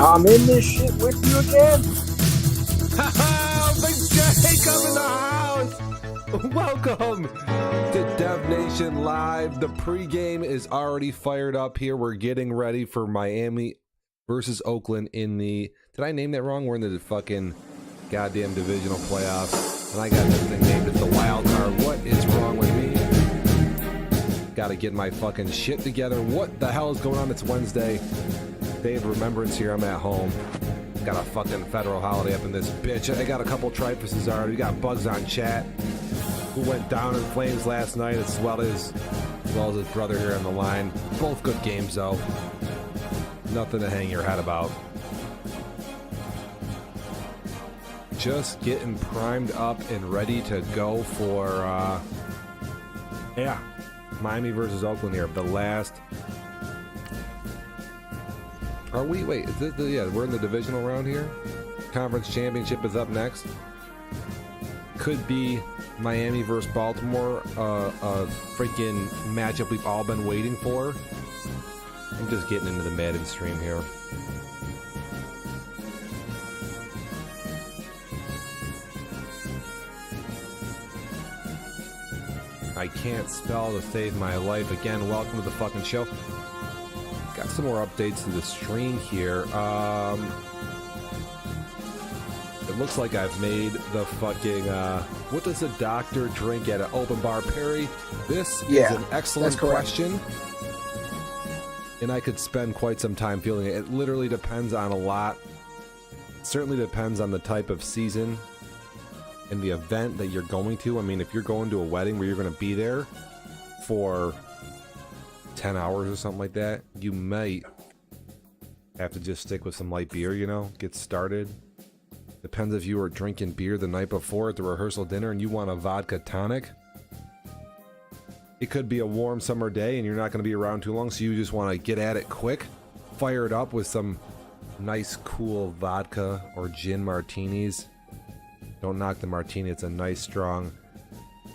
I'm in this shit with you again. Big Jacob in the house. Welcome to Dev Nation Live. The pregame is already fired up here. We're getting ready for Miami versus Oakland in the... Did I name that wrong? We're in the fucking goddamn divisional playoffs. And I got this thing named as the wild card. What is wrong with me? Gotta get my fucking shit together. What the hell is going on? It's Wednesday. Day of Remembrance here. I'm at home. Got a fucking federal holiday up in this bitch. I got a couple tripuses already. We got Bugs on chat, who went down in flames last night, as well as his brother here on the line. Both good games though. Nothing to hang your head about. Just getting primed up and ready to go for Miami versus Oakland here. The last. Are we? Wait, is this we're in the divisional round here. Conference championship is up next. Could be Miami versus Baltimore, a freaking matchup we've all been waiting for. I'm just getting into the Madden stream here. I can't spell to save my life. Again, welcome to the fucking show. Got some more updates to the stream here. It looks like I've made the fucking, what does a doctor drink at an open bar? Perry, this is an excellent question. And I could spend quite some time feeling it. It literally depends on a lot. It certainly depends on the type of season and the event that you're going to. I mean, if you're going to a wedding where you're going to be there for 10 hours or something like that, you might have to just stick with some light beer, you know, get started. Depends if you were drinking beer the night before at the rehearsal dinner and you want a vodka tonic. It could be a warm summer day and you're not going to be around too long, so you just want to get at it quick, fire it up with some nice cool vodka or gin martinis. Don't knock the martini, it's a nice strong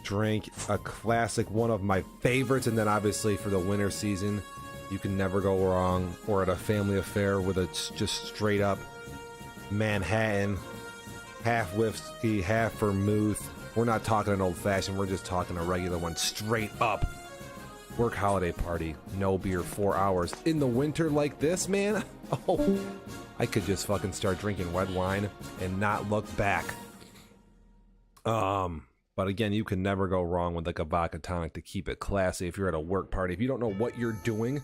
drink, a classic, one of my favorites. And then obviously for the winter season, you can never go wrong, or at a family affair with a just straight up Manhattan, half whiskey, half vermouth. We're not talking an old fashioned, we're just talking a regular one, straight up work holiday party, no beer, 4 hours in the winter like this, man. Oh, I could just fucking start drinking red wine and not look back. But again, you can never go wrong with like a vodka tonic to keep it classy. If you're at a work party, if you don't know what you're doing,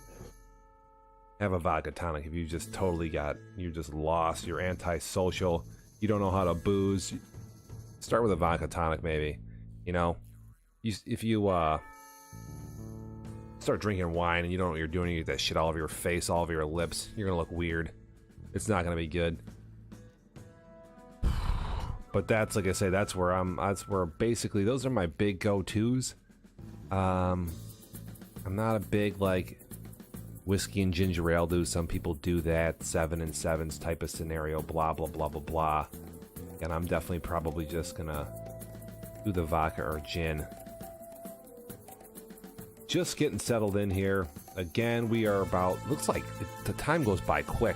have a vodka tonic. If you just you're just lost, you're antisocial, you don't know how to booze, start with a vodka tonic maybe. You know, if you start drinking wine and you don't know what you're doing, you get that shit all over your face, all over your lips, you're gonna look weird. It's not gonna be good. But that's, like I say, that's where basically those are my big go-tos. I'm not a big, like, whiskey and ginger ale dude. Some people do that 7 and 7s type of scenario, blah, blah, blah, blah, blah. And I'm definitely probably just gonna do the vodka or gin. Just getting settled in here. Again, we are about, looks like the time goes by quick.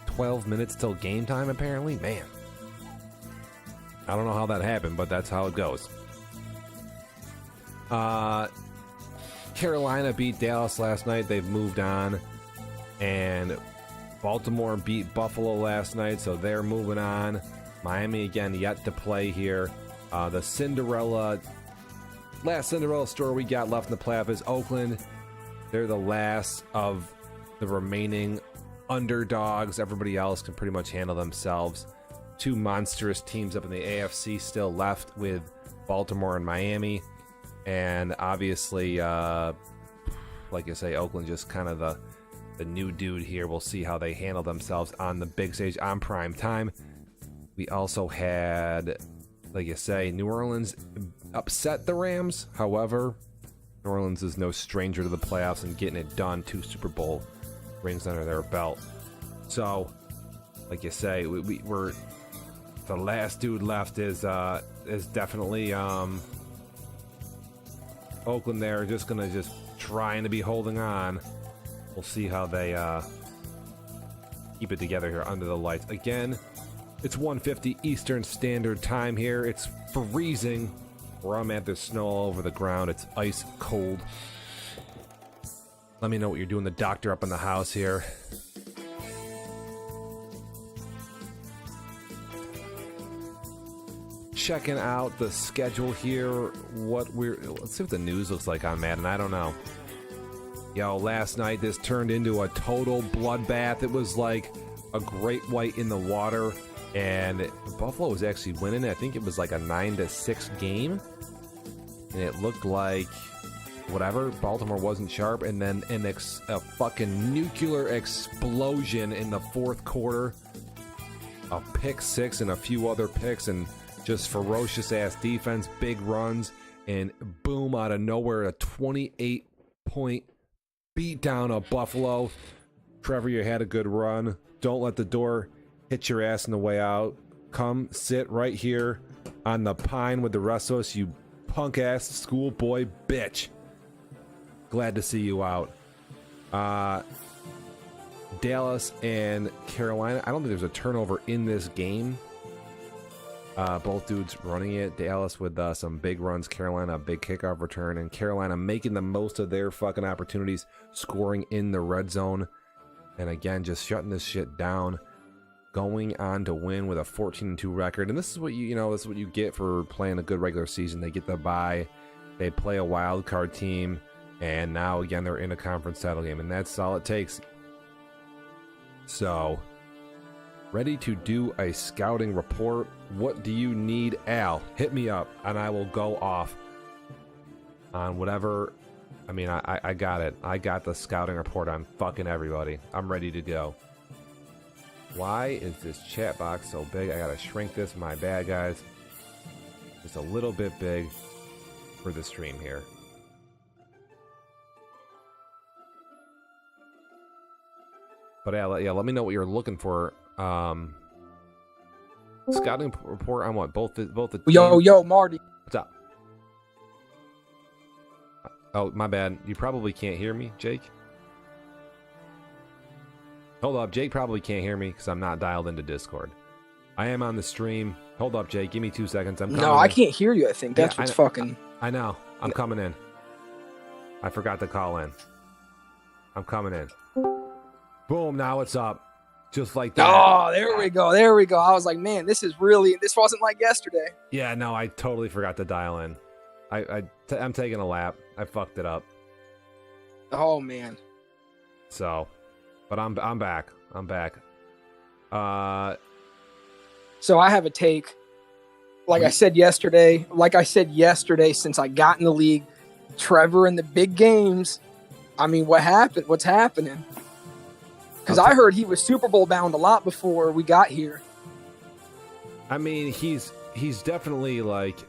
12 minutes till game time, apparently. Man. I don't know how that happened, but that's how it goes. Carolina beat Dallas last night. They've moved on. And Baltimore beat Buffalo last night, so they're moving on. Miami, again, yet to play here. The last Cinderella story we got left in the playoff is Oakland. They're the last of the remaining underdogs. Everybody else can pretty much handle themselves. Two monstrous teams up in the AFC still left with Baltimore and Miami. And obviously, like I say, Oakland just kind of the new dude here. We'll see how they handle themselves on the big stage on prime time. We also had, like you say, New Orleans upset the Rams. However, New Orleans is no stranger to the playoffs and getting it done. 2 Super Bowl rings under their belt. So, like you say, we're the last dude left is definitely Oakland. They're just trying to be holding on. We'll see how they keep it together here under the lights. Again, it's 1:50 Eastern Standard Time here. It's freezing where I'm at. There's snow all over the ground. It's ice cold. Let me know what you're doing. The doctor up in the house here. Checking out the schedule here. Let's see what the news looks like on Madden. I don't know. Yo, last night this turned into a total bloodbath. It was like a great white in the water, and Buffalo was actually winning. I think it was like a 9-6 game, and it looked like whatever. Baltimore wasn't sharp, and then a fucking nuclear explosion in the fourth quarter. A pick six and a few other picks, and just ferocious ass defense, big runs, and boom, out of nowhere, a 28-point beat down of Buffalo. Trevor, you had a good run. Don't let the door hit your ass on the way out. Come sit right here on the pine with the rest of us, you punk ass schoolboy bitch. Glad to see you out. Dallas and Carolina. I don't think there's a turnover in this game. Both dudes running it. Dallas with some big runs. Carolina, a big kickoff return. And Carolina making the most of their fucking opportunities, scoring in the red zone. And again, just shutting this shit down. Going on to win with a 14-2 record. And this is what this is what you get for playing a good regular season. They get the bye. They play a wild card team. And now, again, they're in a conference title game. And that's all it takes. So, ready to do a scouting report. What do you need, Al? Hit me up, and I will go off on whatever. I mean, I got it. I got the scouting report on fucking everybody. I'm ready to go. Why is this chat box so big? I gotta shrink this. My bad, guys. Just a little bit big for the stream here. But yeah, let me know what you're looking for. Scouting report on what? Both the teams? Yo, Marty. What's up? Oh, my bad. You probably can't hear me, Jake. Hold up, Jake probably can't hear me because I'm not dialed into Discord. I am on the stream. Hold up, Jake. Give me 2 seconds. I'm coming in. I can't hear you. I think that's what's fucking. I know. I'm coming in. I forgot to call in. I'm coming in. Boom, now it's up. Just like that. Oh, there we go. There we go. I was like, man, this wasn't like yesterday. Yeah, no, I totally forgot to dial in. I'm taking a lap. I fucked it up. Oh, man. So, but I'm back. I'm back. So I have a take. Like I said yesterday, since I got in the league, Trevor in the big games, I mean, what happened? What's happening? Because I heard he was Super Bowl bound a lot before we got here. I mean, he's definitely like,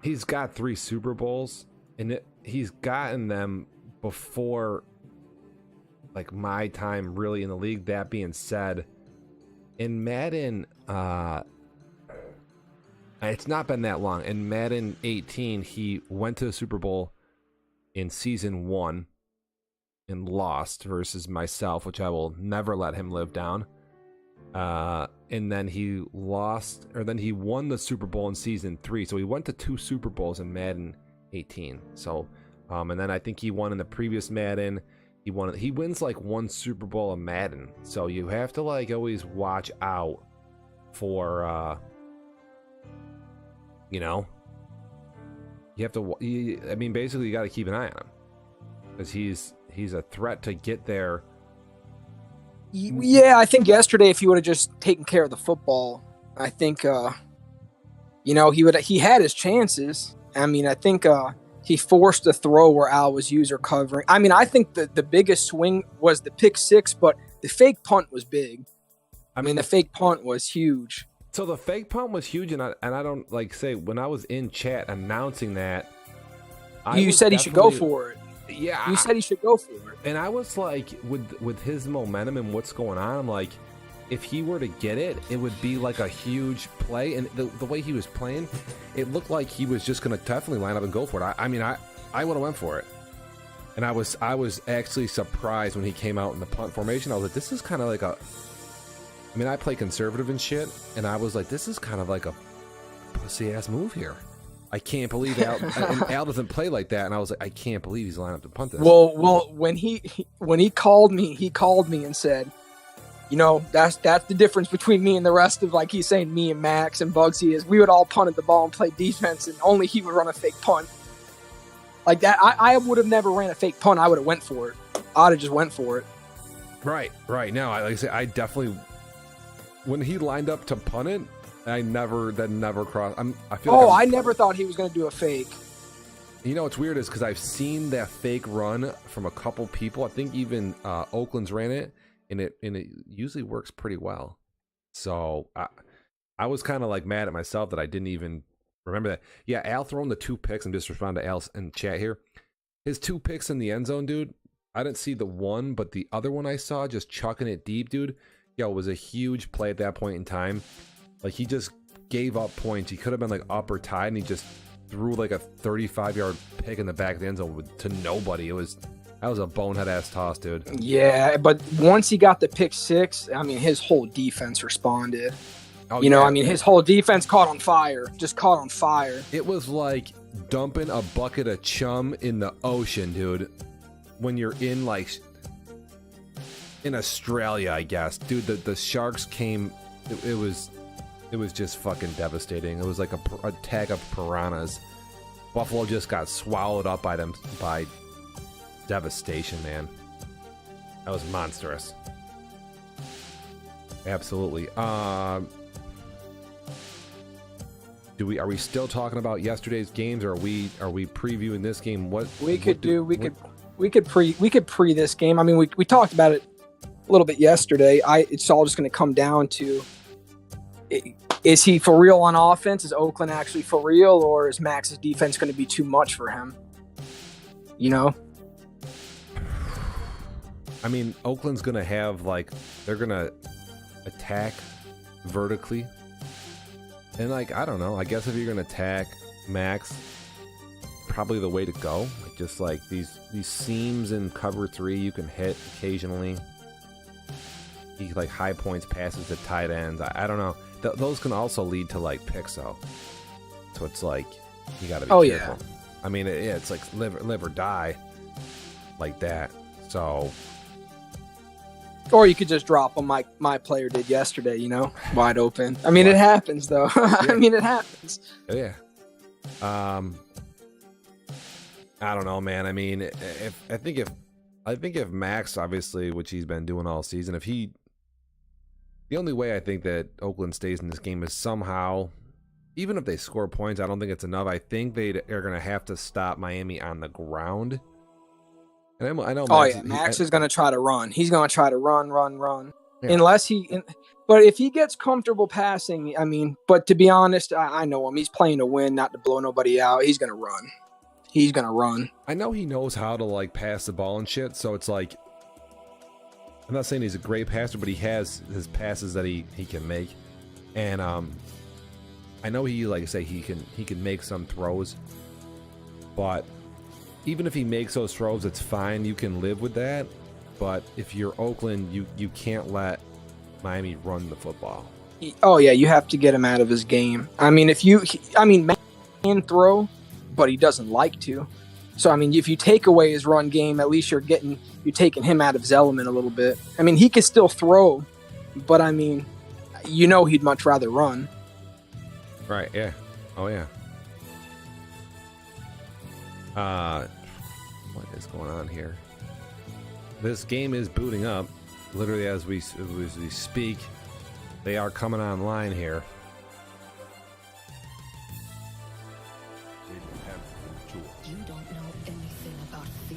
he's got 3 Super Bowls, and he's gotten them before like my time really in the league. That being said, in Madden, it's not been that long. In Madden 18, he went to the Super Bowl in season 1 and lost versus myself, which I will never let him live down. And then he lost, or then he won the Super Bowl in season 3. So he went to 2 Super Bowls in Madden 18. So, and then I think he won in the previous Madden. He wins like 1 Super Bowl of Madden. So you have to like always watch out for, you know, you have to, I mean, basically you got to keep an eye on him because he's a threat to get there. Yeah, I think yesterday if he would have just taken care of the football, I think, you know, he had his chances. I mean, I think he forced a throw where Al was user covering. I mean, I think the biggest swing was the pick 6, but the fake punt was big. I mean, the fake punt was huge. So the fake punt was huge, and I don't like say when I was in chat announcing that. You said he should go for it. Yeah, you said he should go for it. And I was like, with his momentum and what's going on, I'm like, if he were to get it, it would be like a huge play. And the way he was playing, it looked like he was just going to definitely line up and go for it. I mean, I would have went for it. And I was actually surprised when he came out in the punt formation. I was like, this is kind of like a. I mean, I play conservative and shit, and I was like, this is kind of like a pussy ass move here. I can't believe Al, and Al doesn't play like that, and I was like, I can't believe he's lining up to punt this. Well, when he called me and said, you know, that's the difference between me and the rest of, like he's saying, me and Max and Bugsy is we would all punt at the ball and play defense, and only he would run a fake punt. Like that, I would have never ran a fake punt. I would have went for it. I'd have just went for it. Right. Now, like I say, I definitely, when he lined up to punt it, I never crossed. I never thought he was going to do a fake. You know what's weird is because I've seen that fake run from a couple people. I think even Oakland's ran it, and it usually works pretty well. So I was kind of like mad at myself that I didn't even remember that. Yeah, Al throwing the 2 picks, and just respond to Al's in chat here. His 2 picks in the end zone, dude. I didn't see the one, but the other one I saw, just chucking it deep, dude. Yo, it was a huge play at that point in time. Like, he just gave up points. He could have been, like, up or tied, and he just threw, like, a 35-yard pick in the back of the end zone to nobody. That was a bonehead-ass toss, dude. Yeah, but once he got the pick 6, I mean, his whole defense responded. Oh, you know, I mean, his whole defense caught on fire. Just caught on fire. It was like dumping a bucket of chum in the ocean, dude. When you're in, like, in Australia, I guess. Dude, the sharks came... It was just fucking devastating. It was like a tag of piranhas. Buffalo just got swallowed up by them by devastation, man. That was monstrous. Absolutely. Are we still talking about yesterday's games, or are we previewing this game? We could pre this game. I mean, we talked about it a little bit yesterday. It's all just going to come down to, is he for real on offense? Is Oakland actually for real, or is Max's defense going to be too much for him? You know? I mean, Oakland's going to have, like, they're going to attack vertically. And, like, I don't know. I guess if you're going to attack Max, probably the way to go. Like, just, like, these seams in cover 3 you can hit occasionally. He, like, high points passes to tight ends. I don't know. Those can also lead to, like, picks, though. So it's like, you got to be careful. Yeah. I mean, it's like live or die like that. So... Or you could just drop him like my player did yesterday, you know, wide open. I mean, it happens, though. Yeah. I mean, it happens. Yeah. I don't know, man. I mean, I think if Max, obviously, which he's been doing all season, the only way I think that Oakland stays in this game is somehow, even if they score points, I don't think it's enough. I think they are going to have to stop Miami on the ground. And I know. Max, Max is going to try to run. He's going to try to run. Yeah. Unless But if he gets comfortable passing, I mean, but to be honest, I know him. He's playing to win, not to blow nobody out. He's going to run. He's going to run. I know he knows how to, like, pass the ball and shit, so it's like, I'm not saying he's a great passer, but he has his passes that he can make. And I know he, like I say, he can make some throws. But even if he makes those throws, it's fine. You can live with that. But if you're Oakland, you can't let Miami run the football. Oh, yeah, you have to get him out of his game. I mean, Matt can throw, but he doesn't like to. So, I mean, if you take away his run game, at least you're taking him out of his element a little bit. I mean, he can still throw, but, I mean, he'd much rather run. Right, yeah. Oh, yeah. What is going on here? This game is booting up. Literally as we speak, they are coming online here. You don't know anything about fear.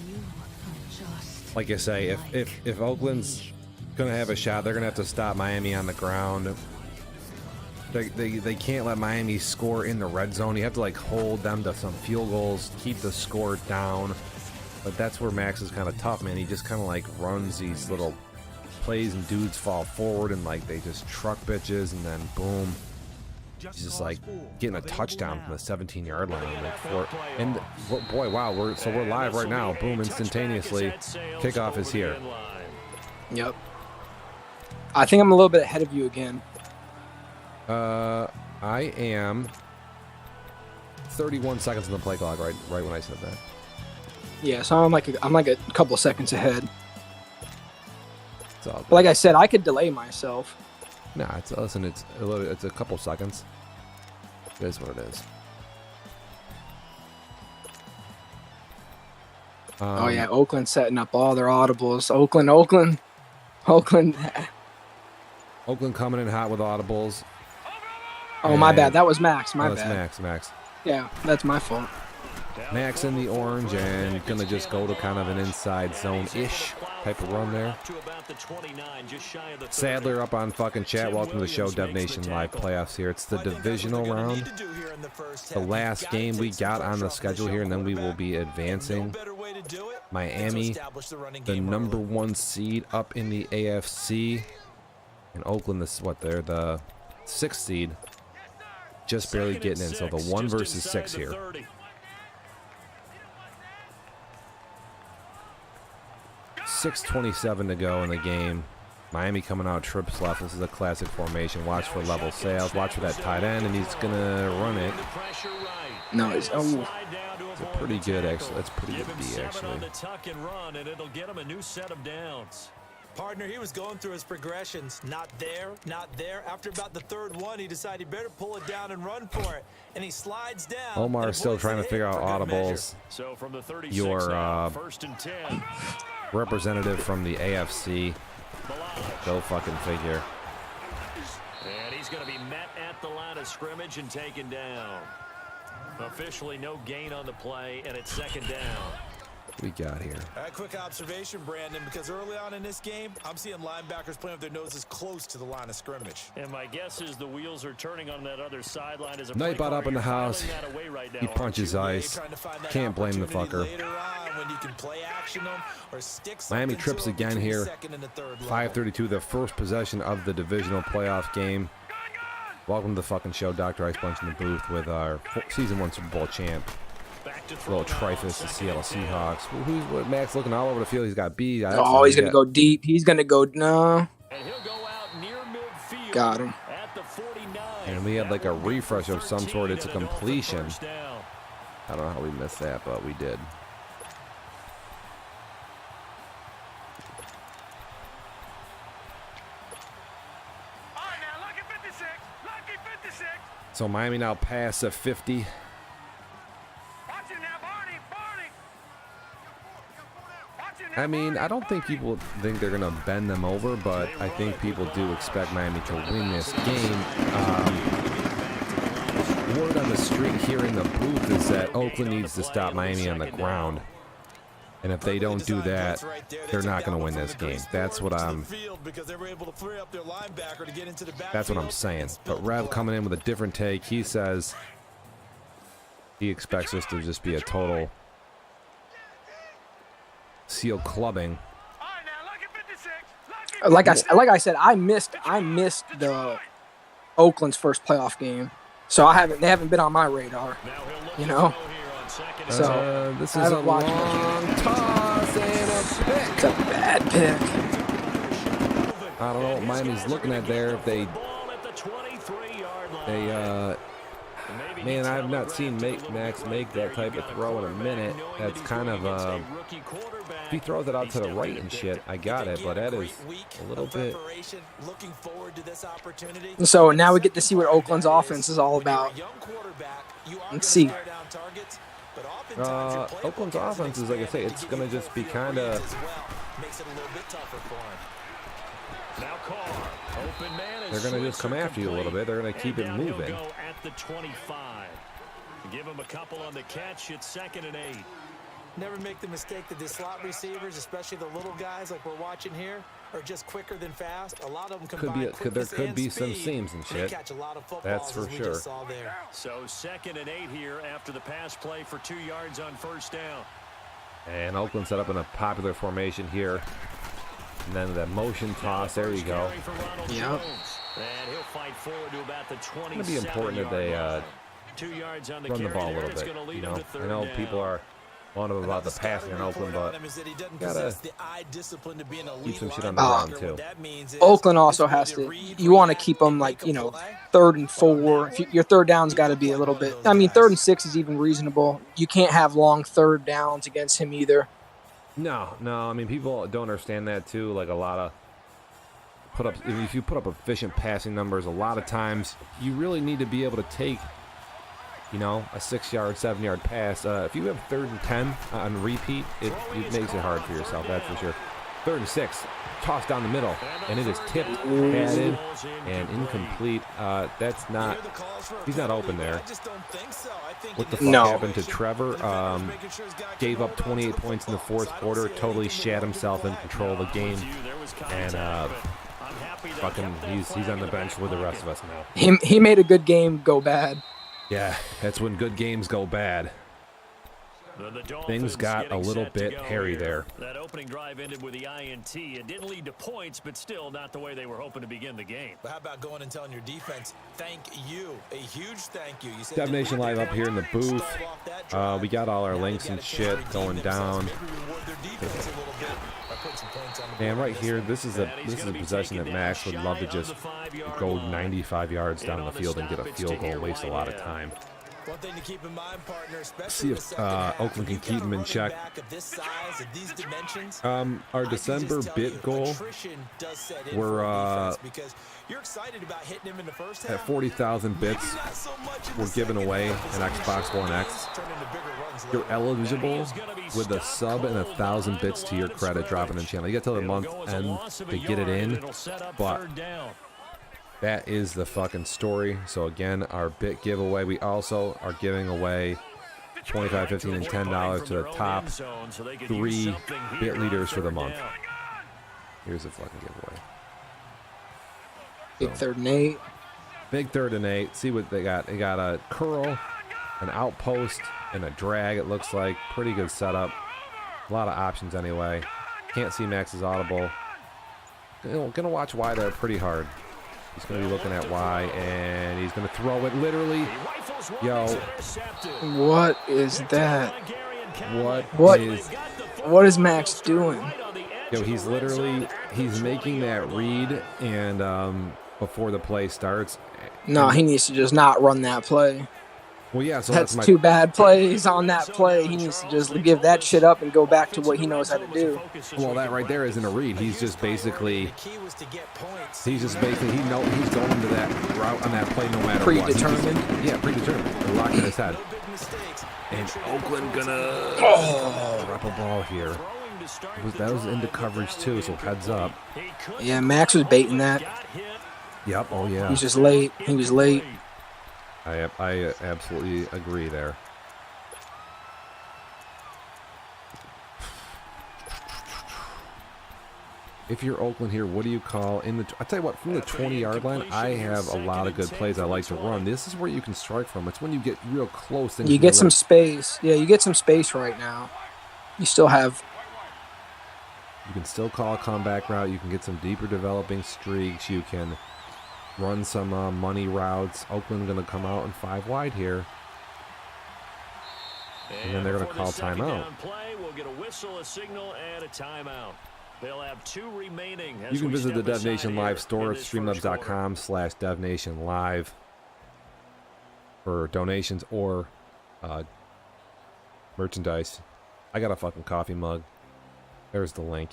You are just like I say, if Oakland's gonna have a shot, they're gonna have to stop Miami on the ground. They can't let Miami score in the red zone. You have to, like, hold them to some field goals, keep the score down. But that's where Max is kind of tough, man. He just kind of, like, runs these little plays and dudes fall forward and, like, they just truck bitches and then boom. He's just, like, getting a touchdown from the 17-yard line. And boy, wow, we're live right now. Boom, instantaneously. Kickoff is here. Yep. I think I'm a little bit ahead of you again. I am 31 seconds on the play clock, right when I said that. Yeah, so I'm like a couple of seconds ahead. It's all good. Like I said, I could delay myself. Nah, it's a couple seconds. It is what it is. Oh yeah, Oakland setting up all their audibles. Oakland. Oakland coming in hot with audibles. Oh, my bad. That was Max. My that's bad. Max. Yeah, that's my fault. Max in the orange and gonna just go to kind of an inside zone-ish type of run there. Sadler up on fucking chat. Welcome to the show, Dev Nation Live playoffs here. It's the divisional round. The last game we got on the schedule here, and then we will be advancing. Miami, the number 1 seed up in the AFC. And Oakland, they're the 6th seed. Just barely getting in, so the 1 versus 6 here. .6:27 to go in the game. Miami coming out trips left. This is a classic formation. Watch for level sales. Watch for that tight end, and he's gonna run it. No, it's a pretty good, actually. That's pretty good D, actually. Partner, he was going through his progressions. Not there, not there. After about the 3rd one, he decided he better pull it down and run for it. And he slides down. Omar is still trying to figure out audibles. So from the 36 Your first and 10. Representative from the AFC. Go fucking figure. And he's going to be met at the line of scrimmage and taken down. Officially no gain on the play, and it's 2nd down. We got here. A quick observation, Brandon, because early on in this game, I'm seeing linebackers playing with their noses close to the line of scrimmage. And my guess is the wheels are turning on that other sideline. As a Nightbot up in the house. He punches ice. Can't blame the fucker. Miami trips again here. 5:32, the first possession of the divisional playoff game. Welcome to the fucking show. Dr. Ice Punch in the booth with our Season 1 Super Bowl champ. A little Trifus, the Seattle Seahawks. Who's Max looking all over the field? He's got B. Oh, he's going to go deep. He's going to go, no. Got him. And we had like a refresh of some sort. It's a completion. I don't know how we missed that, but we did. So Miami now past the 50. I mean, I don't think people think they're going to bend them over, but I think people do expect Miami to win this game. Word on the street here in the booth is that Oakland needs to stop Miami on the ground. And if they don't do that, they're not going to win this game. That's what I'm saying. But Rev coming in with a different take. He says he expects this to just be a total seal clubbing. Like I said, I missed the Oakland's first playoff game, so they haven't been on my radar, you know. So this is a long toss and a pick. It's a bad pick. I don't know what Miami's looking at there. If they man, I have not seen Max make that type of throw in a minute. That's kind of if he throws it out to the right and shit, I got it, but that is a little bit. So now we get to see what Oakland's offense is all about. Let's see. Oakland's offense is, like I say, it's going to just be kind of. They're going to just come after you a little bit. They're going to keep it moving. Give him a couple on the catch. It's 2nd and 8. Never make the mistake that the slot receivers, especially the little guys like we're watching here, are just quicker than fast. A lot of them there could be some seams and shit. That's for sure. So 2nd and 8 here after the pass play for 2 yards on first down. And Oakland set up in a popular formation here. And then the motion toss. There you go. Yep. And he'll fight forward to about the 27. It's going to be important that they 2 yards on the run the ball a little bit. You know, I know people are on about the passing in Oakland, but gotta keep some shit on the ground too. Oakland also has to. You want to keep them like 3rd and 4. If your third down's got to be a little bit. I mean, 3rd and 6 is even reasonable. You can't have long third downs against him either. No. I mean, people don't understand that too. Like a lot of if you put up efficient passing numbers, a lot of times you really need to be able to take. A 6-yard, 7-yard pass. If you have 3rd and 10 on repeat, it makes it hard for yourself, that's for sure. 3rd and 6, toss down the middle, and it is tipped, batted, and incomplete. That's not. He's not open there. What the fuck happened to Trevor? Gave up 28 points in the 4th quarter. Totally shat himself in control of the game, and fucking he's on the bench with the rest of us now. He made a good game go bad. Yeah, that's when good games go bad. Things got a little bit hairy there. That opening drive ended with the INT. It didn't lead to points, but still not the way they were hoping to begin the game. But how about going and telling your defense, thank you, a huge thank you. Dev Nation Live up here in the booth. We got all our links and shit going down. And right here, this is a possession that Max would love to just go 95 yards down the field and get a field goal and waste a lot of time. One thing to keep in mind, partner, see if Oakland can keep him in check. Our December bid goal, we're at 40,000 bits. We're giving away an Xbox One X. You're eligible with a sub and 1,000 bits to your credit dropping in channel. You got till the month end to get it in, but that is the fucking story. So again, our bit giveaway, we also are giving away $25, $15, and $10 to the top 3 bit leaders for the month. Here's the fucking giveaway. Big 3rd and 8. Big 3rd and 8. See what they got. They got a curl, an outpost, and a drag. It looks like pretty good setup. A lot of options anyway. Can't see Max's audible. Gonna watch Y there pretty hard. He's going to be looking at Y, and he's going to throw it literally. Yo. What is that? What is Max doing? Yo, he's making that read, and before the play starts. No, he needs to just not run that play. Well, yeah, so that's 2 bad plays on that play. He needs to just give that shit up and go back to what he knows how to do. Well, that right there isn't a read. He's basically he's going into that route on that play no matter what. Predetermined. Yeah, predetermined. They're locking his head. And Oakland gonna drop a ball here. That was into coverage too, so heads up. Yeah, Max was baiting that. Yep. Oh yeah. He's just late. He was late. I absolutely agree there. if you're Oakland here, what do you call in the? I tell you what, from the 20-yard line, I have a lot of good plays I like to run. This is where you can strike from. It's when you get real close. You get some space. Yeah, you get some space right now. You still have. You can still call a comeback route. You can get some deeper developing streaks. You can run some money routes. Oakland going to come out in 5 wide here. And then they're going to call timeout. We'll get a whistle, a signal, and a timeout. They'll have 2 remaining. You can visit the Dev Nation Live store at streamlabs.com/DevNationLive for donations or merchandise. I got a fucking coffee mug. There's the link.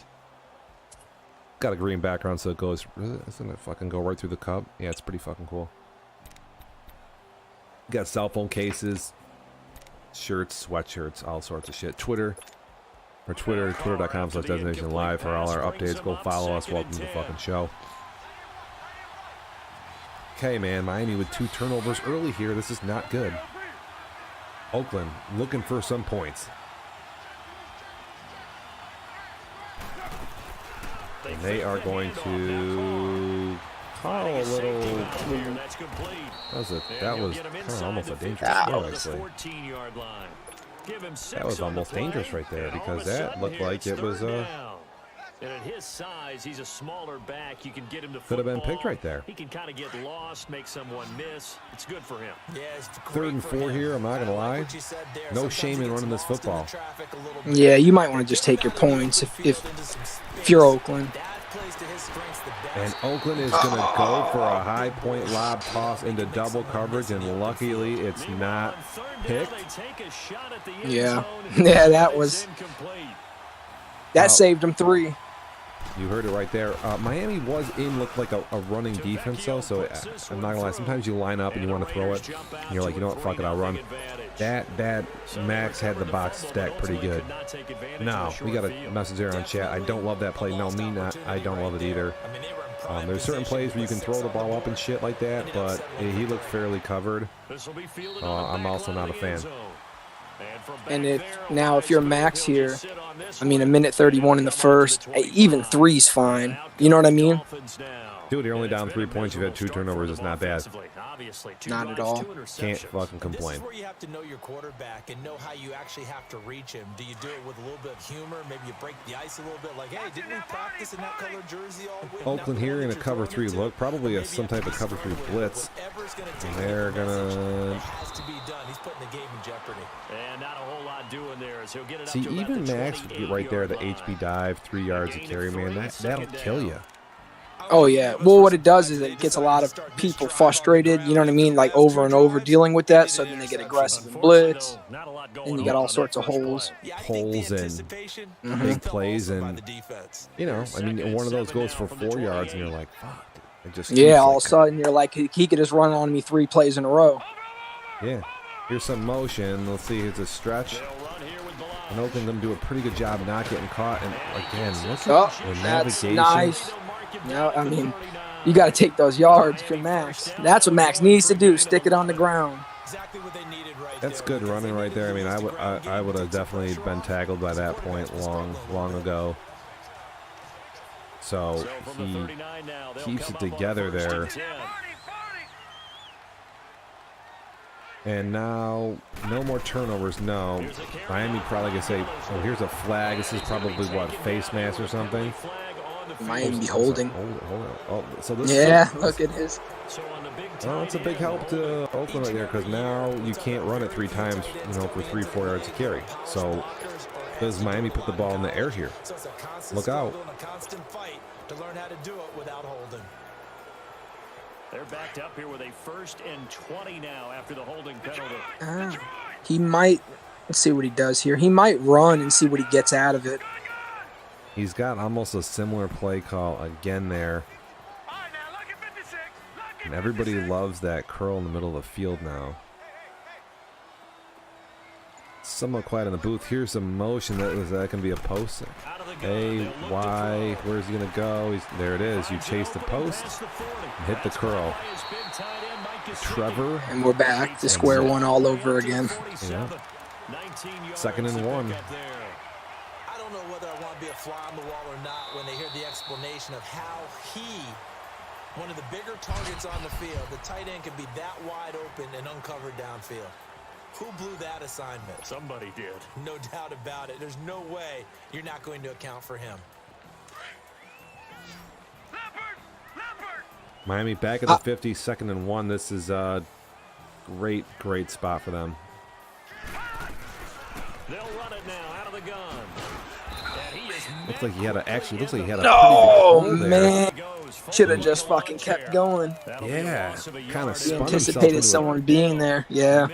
Got a green background, so it goes. Doesn't it fucking go right through the cup? Yeah, it's pretty fucking cool. Got cell phone cases, shirts, sweatshirts, all sorts of shit. Twitter. Or twitter.com/DevNationLive for all our updates. Go follow us. Welcome to the fucking show. Okay, man. Miami with 2 turnovers early here. This is not good. Oakland looking for some points. And they are going to call a little. That was kind of almost a dangerous throw, actually. That was almost dangerous right there because that looked like it was And at his size, he's a smaller back. You can get him to could have been picked right there. He can kind of get lost, make someone miss. It's good for him. Yeah, it's 3rd and 4 here. I'm not gonna lie. No shame in running this football. Yeah, you might want to just take your points if you're Oakland. And Oakland is going to go for a high point lob toss into double coverage, and luckily it's not picked. Yeah, yeah, that saved them 3. You heard it right there. Miami looked like a running defense, though, so I'm not going to lie. Sometimes you line up and you want to throw it, and you're like, you know what, fuck it, I'll run. That Max had the box stacked pretty good. Now, we got a message there on chat. I don't love that play. No, me not. I don't love it either. There's certain plays where you can throw the ball up and shit like that, but he looked fairly covered. I'm also not a fan. And now if you're Max here, I mean, a minute 31 in the first, even 3's fine. You know what I mean? Dude, you're only down 3 points. You've had 2 turnovers. It's not bad. Not at all. Can't fucking complain. This is where you have to know your quarterback and know how you actually have to reach him. Do you do it with a little bit of humor? Maybe you break the ice a little bit. Like, hey, didn't we practice in that color jersey all week? Oakland here in a cover 3 look. Probably some type of cover 3 blitz. And they're going to... He's putting the game in jeopardy. And not a whole lot doing there as he'll get it up See, to even Max right there, the HB dive, 3 yards of carry, man, that'll kill you. Oh, yeah. Well, what it does is it gets a lot of people frustrated, you know what I mean, like over and over dealing with that, so then they get aggressive and blitz, and you got all sorts of holes. Holes and big plays, and, you know, I mean, one of those goes for 4 yards, and you're like, fuck. Yeah, all of a sudden you're like, he could just run on me 3 plays in a row. Yeah. Here's some motion. Let's see. Here's a stretch. And Oakland going to do a pretty good job not getting caught. And again, look at the navigation. That's nice. No, I mean, you got to take those yards for Max. That's what Max needs to do. Stick it on the ground. That's good running right there. I mean, I would have definitely been tackled by that point long ago. So he keeps it together there. And now, no more turnovers, no. Miami probably going to say, oh, here's a flag. This is probably, what, face mask or something? Miami holding. Hold on. Oh, so this look at his. Well, it's a big help to Oakland right there because now you can't run it 3 times, you know, for 3-4 yards of carry. So does Miami put the ball in the air here? Look out. To learn how to do it without holding. They're backed up here with a 1st and 20 now after the holding penalty. He might, let's see what he does here. He might run and see what he gets out of it. He's got almost a similar play call again there. And everybody loves that curl in the middle of the field now. Somewhat quiet in the booth. Here's some motion. That can be a post. A, Y, where's he going to go? There it is. You chase the post and hit the curl. Trevor. And we're back to square one all over again. Yeah. 2nd and 1. don't know whether I want to be a fly on the wall or not when they hear the explanation of how one of the bigger targets on the field, the tight end can be that wide open and uncovered downfield. Who blew that assignment? Somebody did. No doubt about it. There's no way you're not going to account for him. Miami back at the 50, 2nd and 1. This is a great spot for them. They'll run it now out of the gun. Looks like he had a pretty good Oh, there. man. Should have just fucking kept going. Yeah, kind of He spun anticipated someone being there. Yeah.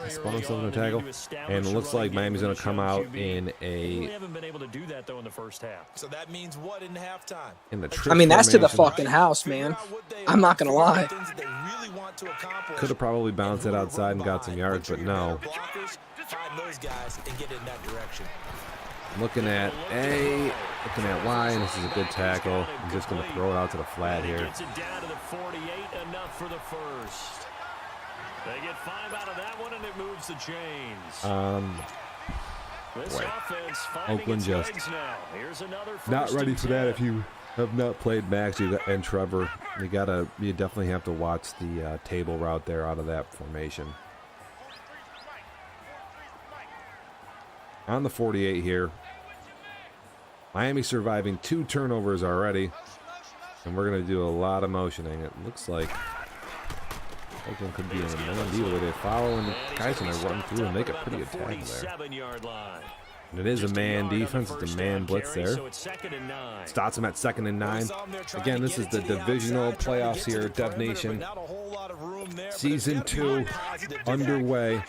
Spun himself in a tackle. And it looks like Miami's going to come out in They haven't been able to do that, though, in the first half. So that means what in halftime? in the trip I mean, that's to the formation. fucking house, man. I'm not going to lie. Could have probably bounced it outside and got some yards, but no. Find those guys and get in that direction. Looking at A, looking at Y, and this is a good tackle. I'm just going to throw it out to the flat here. Gets it down to the 48, enough for the first. They get 5 out of that one, and it moves the chains. This offense finding Oakland its just legs now. Here's another not ready for that. 10. If you have not played Max and Trevor, you definitely have to watch the table route there out of that formation. On the 48 here, Miami surviving 2 turnovers already, and we're going to do a lot of motioning. It looks like Oakland could be in a man deal where they follow, and guys going to run through and make a pretty good tackle there. And it is a man defense. It's a man blitz there. Stops him at 2nd and 9. Again, this is the divisional playoffs here, Dev Nation. Season 2 underway.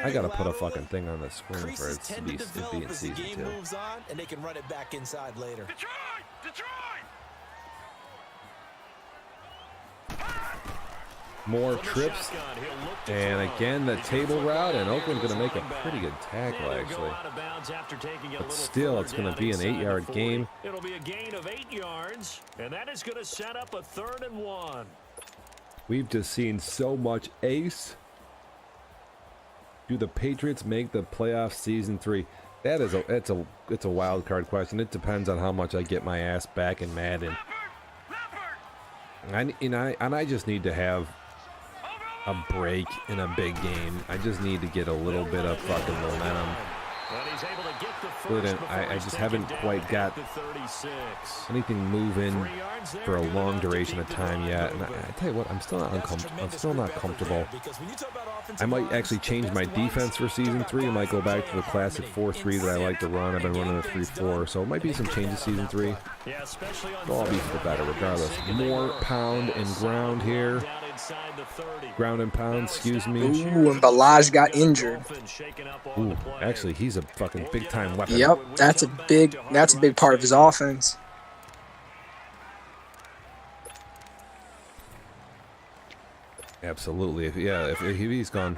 I got to put a fucking thing on the screen for it to be in Season 2. And they can run it back inside later. More trips, and again the table route, and Oakland going to make a pretty good tackle actually. But still, it's going to be an 8-yard game. It'll be a gain of 8 yards, and that is going to set up a 3rd and 1. We've just seen so much ace. Do the Patriots make the playoffs Season 3? That is it's a wild card question. It depends on how much I get my ass back in Madden. I just need to have a break in a big game. I just need to get a little bit of fucking momentum. I just haven't quite got anything moving for a long duration of time yet. And I tell you what, I'm still not comfortable. I might actually change my defense for Season 3. I might go back to the classic 4-3 that I like to run. I've been running a 3-4, so it might be some changes Season 3. It'll all be for the better regardless. More pound and ground here. Ground and pound, excuse me. Ooh, and Balaj got injured. Ooh, actually, he's a fucking big-time weapon. Yep, that's a big part of his offense. Absolutely. If he's gone.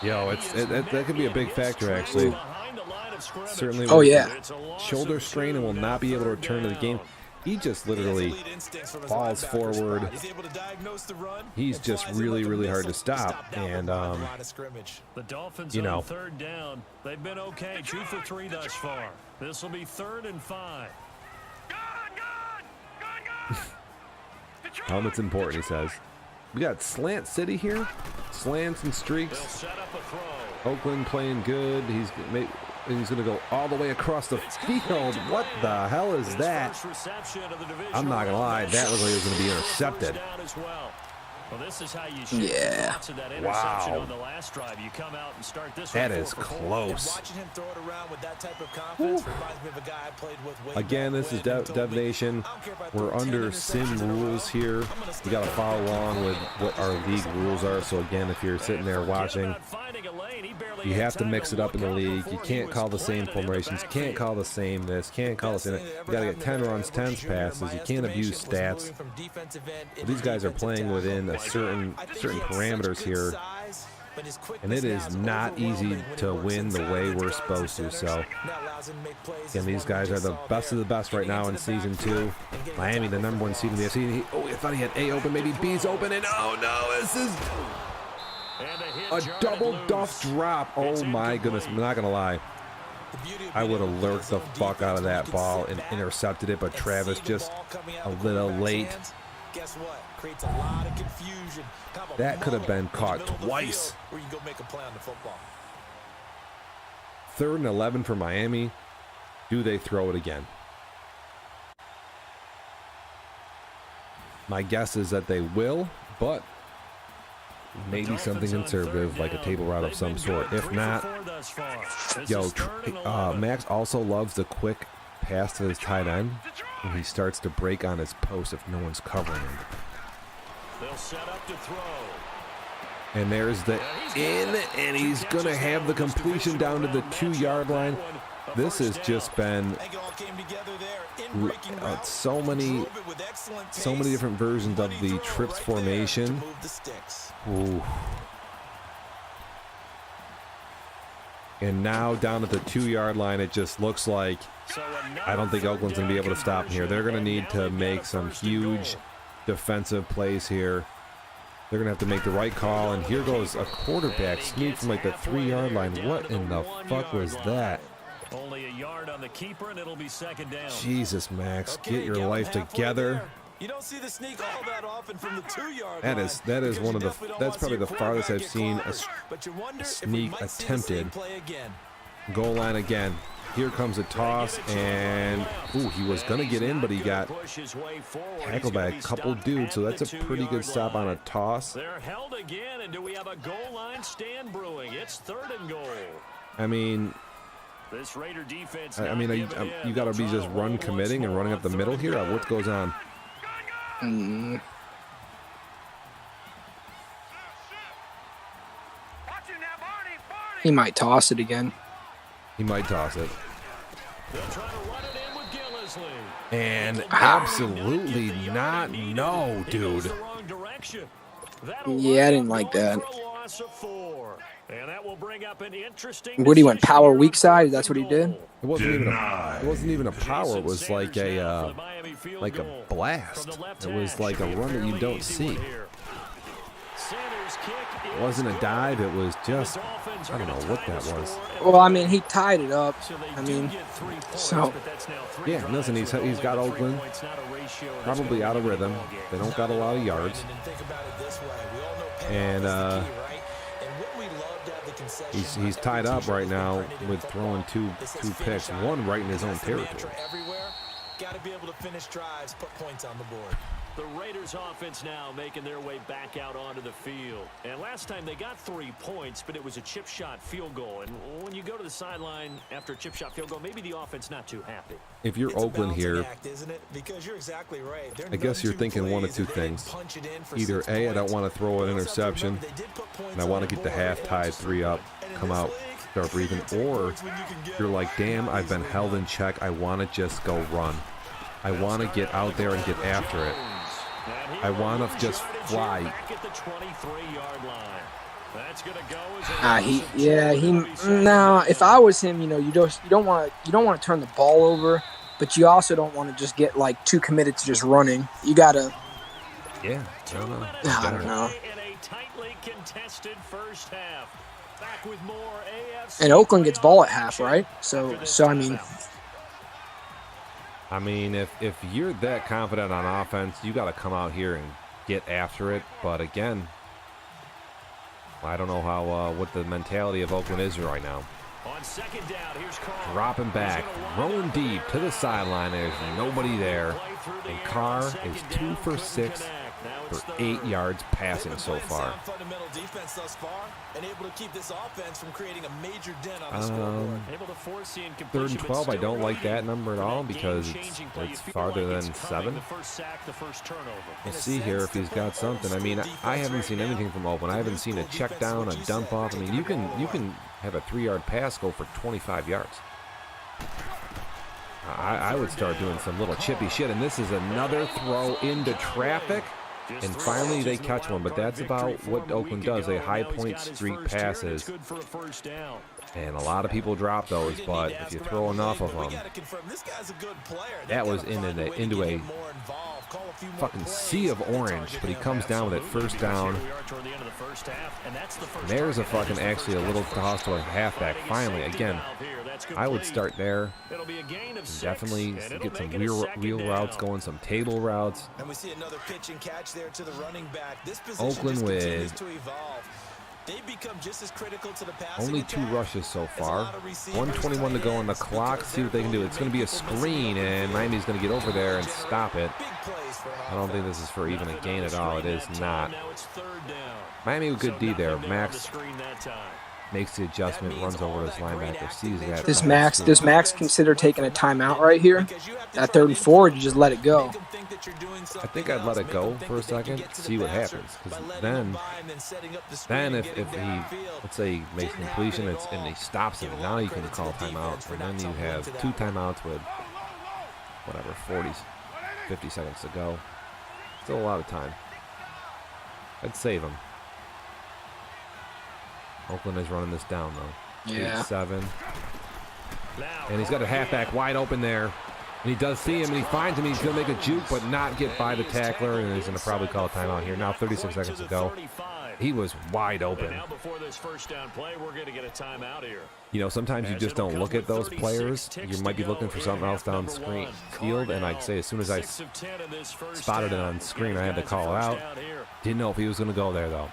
Yo, that could be a big factor actually. Certainly. Oh yeah. Shoulder strain and will not be able to return to the game. He just literally falls forward. He's just really hard to stop. And the Dolphins on 3rd down. They've been okay, 2 for 3 thus far. This will be 3rd and 5. Helmet's important, he says. We got Slant City here. Slants and streaks. Oakland playing good. He's going to go all the way across the field. What the hell is that? I'm not going to lie. That looked like it was going to be intercepted. Yeah. Wow. That is close. Again, this is Dev Nation. We're under sim rules here. You got to follow along with what our league rules are. So again, if you're sitting there watching, you have to mix it up in the league. You can't call the same formations. Can't call the same this. Can't call the same that. You got to get 10 runs, 10 passes. You can't abuse stats. But these guys are playing within a certain parameters here. And it is not easy to win the way we're supposed to. So, again, these guys are the best of the best right now in Season 2. Miami, the #1 seed in the AFC. Oh, I thought he had A open, maybe B's open, and oh no, this is a double duff drop. Oh my goodness, I'm not going to lie. I would have lurked the fuck out of that ball and intercepted it, but Travis just a little late. Guess what? Creates a lot of confusion. That could have been caught twice. Where you go make a play on the football. 3rd and 11 for Miami. Do they throw it again? My guess is that they will, but maybe something conservative like a table route of some sort. If not, Max also loves the quick pass to his tight end when he starts to break on his post if no one's covering him. They'll set up to throw. And there's the in, and he's going to have the completion down to the 2-yard line. This has just been so many different versions of the trips formation. Ooh. And now down at the 2-yard line, it just looks like I don't think Oakland's going to be able to stop him here. They're going to need to make some huge defensive plays here. They're going to have to make the right call. And here goes a quarterback sneak from like the 3-yard line. What in the fuck was that? Only a yard on the keeper, and it'll be 2nd down. Jesus, Max, get your life together. You don't see the sneak all that often from the 2-yard line. That is one of the that's probably the farthest I've seen a sneak attempted. Goal line again. Here comes a toss, and ooh, he was gonna get in, but he got tackled by a couple dudes, so that's a pretty good stop on a toss. They're held again, and do we have a goal line stand brewing? It's 3rd and goal. I mean, this Raider defense. You got to be just run committing and running up the middle here. What goes on? He might toss it again. He might toss it. And absolutely not. No, dude. Yeah, I didn't like that. What, he went power weak side? That's what he did? It wasn't even a power. It was like a blast. It was like a run that you don't see. It wasn't a dive. It was just, I don't know what that was. Well, I mean, he tied it up. I mean, so. Yeah, listen, he's got Oakland probably out of rhythm. They don't got a lot of yards. And he's tied up right now with throwing two picks, one right in his own territory. Got to be able to finish drives, put points on the board. The Raiders offense now making their way back out onto the field. And last time they got 3 points, but it was a chip shot field goal. And when you go to the sideline after a chip shot field goal, maybe the offense not too happy. If you're Oakland here, isn't it? Because you're exactly right. I guess you're thinking one of two things. Either A, I don't want to throw an interception, and I want to get the half tied 3 up, come out, start breathing. Or you're like, damn, I've been held in check. I want to just go run. I want to get out there and get after it. I want to just fly. Now, if I was him, you don't want to turn the ball over, but you also don't want to just get like too committed to just running. You gotta. Yeah, I don't know. And Oakland gets ball at half, right? So I mean, if you're that confident on offense, you got to come out here and get after it. But again, I don't know what the mentality of Oakland is right now. On 2nd down, here's Carr. Dropping back, rolling deep to the sideline. There's nobody there. And Carr is 2 for 6 for 8 yards passing so far. Fundamental defense thus far, and able to keep this offense from creating a major dent on the scoreboard. Able to force the 3rd and 12, I don't like that number at all because it's farther than 7. We'll see here if he's got something. I mean, I haven't seen anything from Oakland. I haven't seen a check down, a dump off. I mean, you can have a 3-yard pass go for 25 yards. I would start doing some little chippy shit, and this is another throw into traffic. And finally they catch one, but that's about what Oakland does. They high point streak passes. And a lot of people drop those, but if you throw enough of them, that was into a fucking sea of orange, but he comes down with it first down. And there's actually a little toss to a halfback. Finally, again, I would start there. Definitely get some wheel routes going, some table routes. And we see another pitch and catch there to the running back. This position Oakland just continues with to evolve. They become just as critical to the only 2 rushes so far. 1:21 to go on the clock. See what they can do. It's going to be a screen, and Miami's going to get over there and stop it. I don't think this is for even a gain at all. It is not. Miami with good D there. Max makes the adjustment, runs over to his linebacker, sees that. Does Max consider taking a timeout right here at 34, or you just let it go? I think I'd let it go for a second, see what happens. Because then if he, let's say, he makes completion and he stops him, now you can call timeout. And then you have 2 timeouts with, whatever, 50 seconds to go. Still a lot of time. I'd save him. Oakland is running this down, though. Yeah. 8-7. And he's got a halfback wide open there. And he does see him, and he finds him. He's going to make a juke, but not get by the tackler. And he's going to probably call a timeout here. Now 36 seconds to go. He was wide open. You know, sometimes you just don't look at those players. You might be looking for something else down the field. And I'd say as soon as I spotted it on screen, I had to call it out. Didn't know if he was going to go there, though.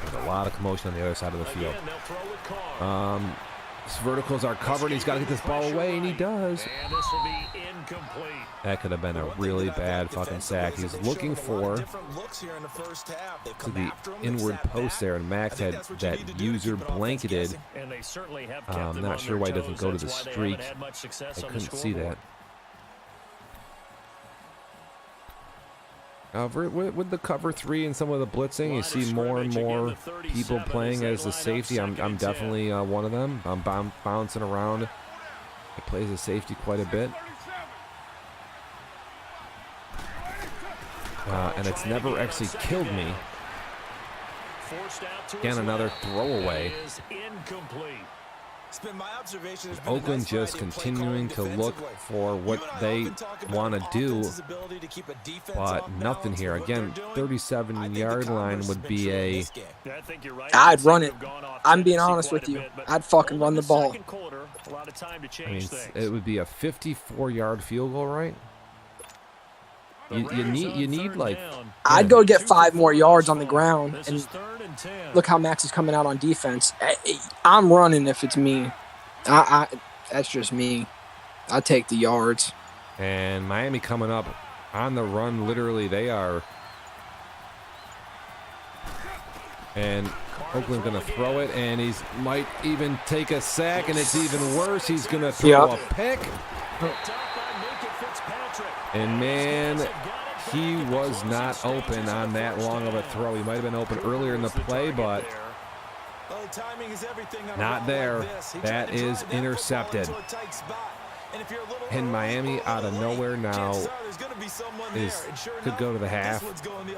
There's a lot of commotion on the other side of the field. His verticals are covered. He's got to get this ball away, and he does. That could have been a really bad fucking sack. He's looking for the inward post there, and Max had that user blanketed. I'm not sure why he doesn't go to the streak. I couldn't see that. With the cover 3 and some of the blitzing, you see more and more people playing as a safety. I'm definitely one of them. I'm bouncing around. He plays a safety quite a bit. And it's never actually killed me. Again, another throwaway. Oakland just continuing to look for what they want to do, but nothing here. Again, 37-yard line would be a... I'd run it. I'm being honest with you. I'd fucking run the ball. I mean, it would be a 54-yard field goal, right? You need like... I'd go get 5 more yards on the ground, and look how Max is coming out on defense. I'm running if it's me. That's just me. I take the yards. And Miami coming up on the run. Literally, they are. And Oakland going to throw it, and he's might even take a sack, and it's even worse. He's going to throw a pick. And, man, he was not open on that long of a throw. He might have been open earlier in the play, but not there. That is intercepted. And Miami out of nowhere now could go to the half.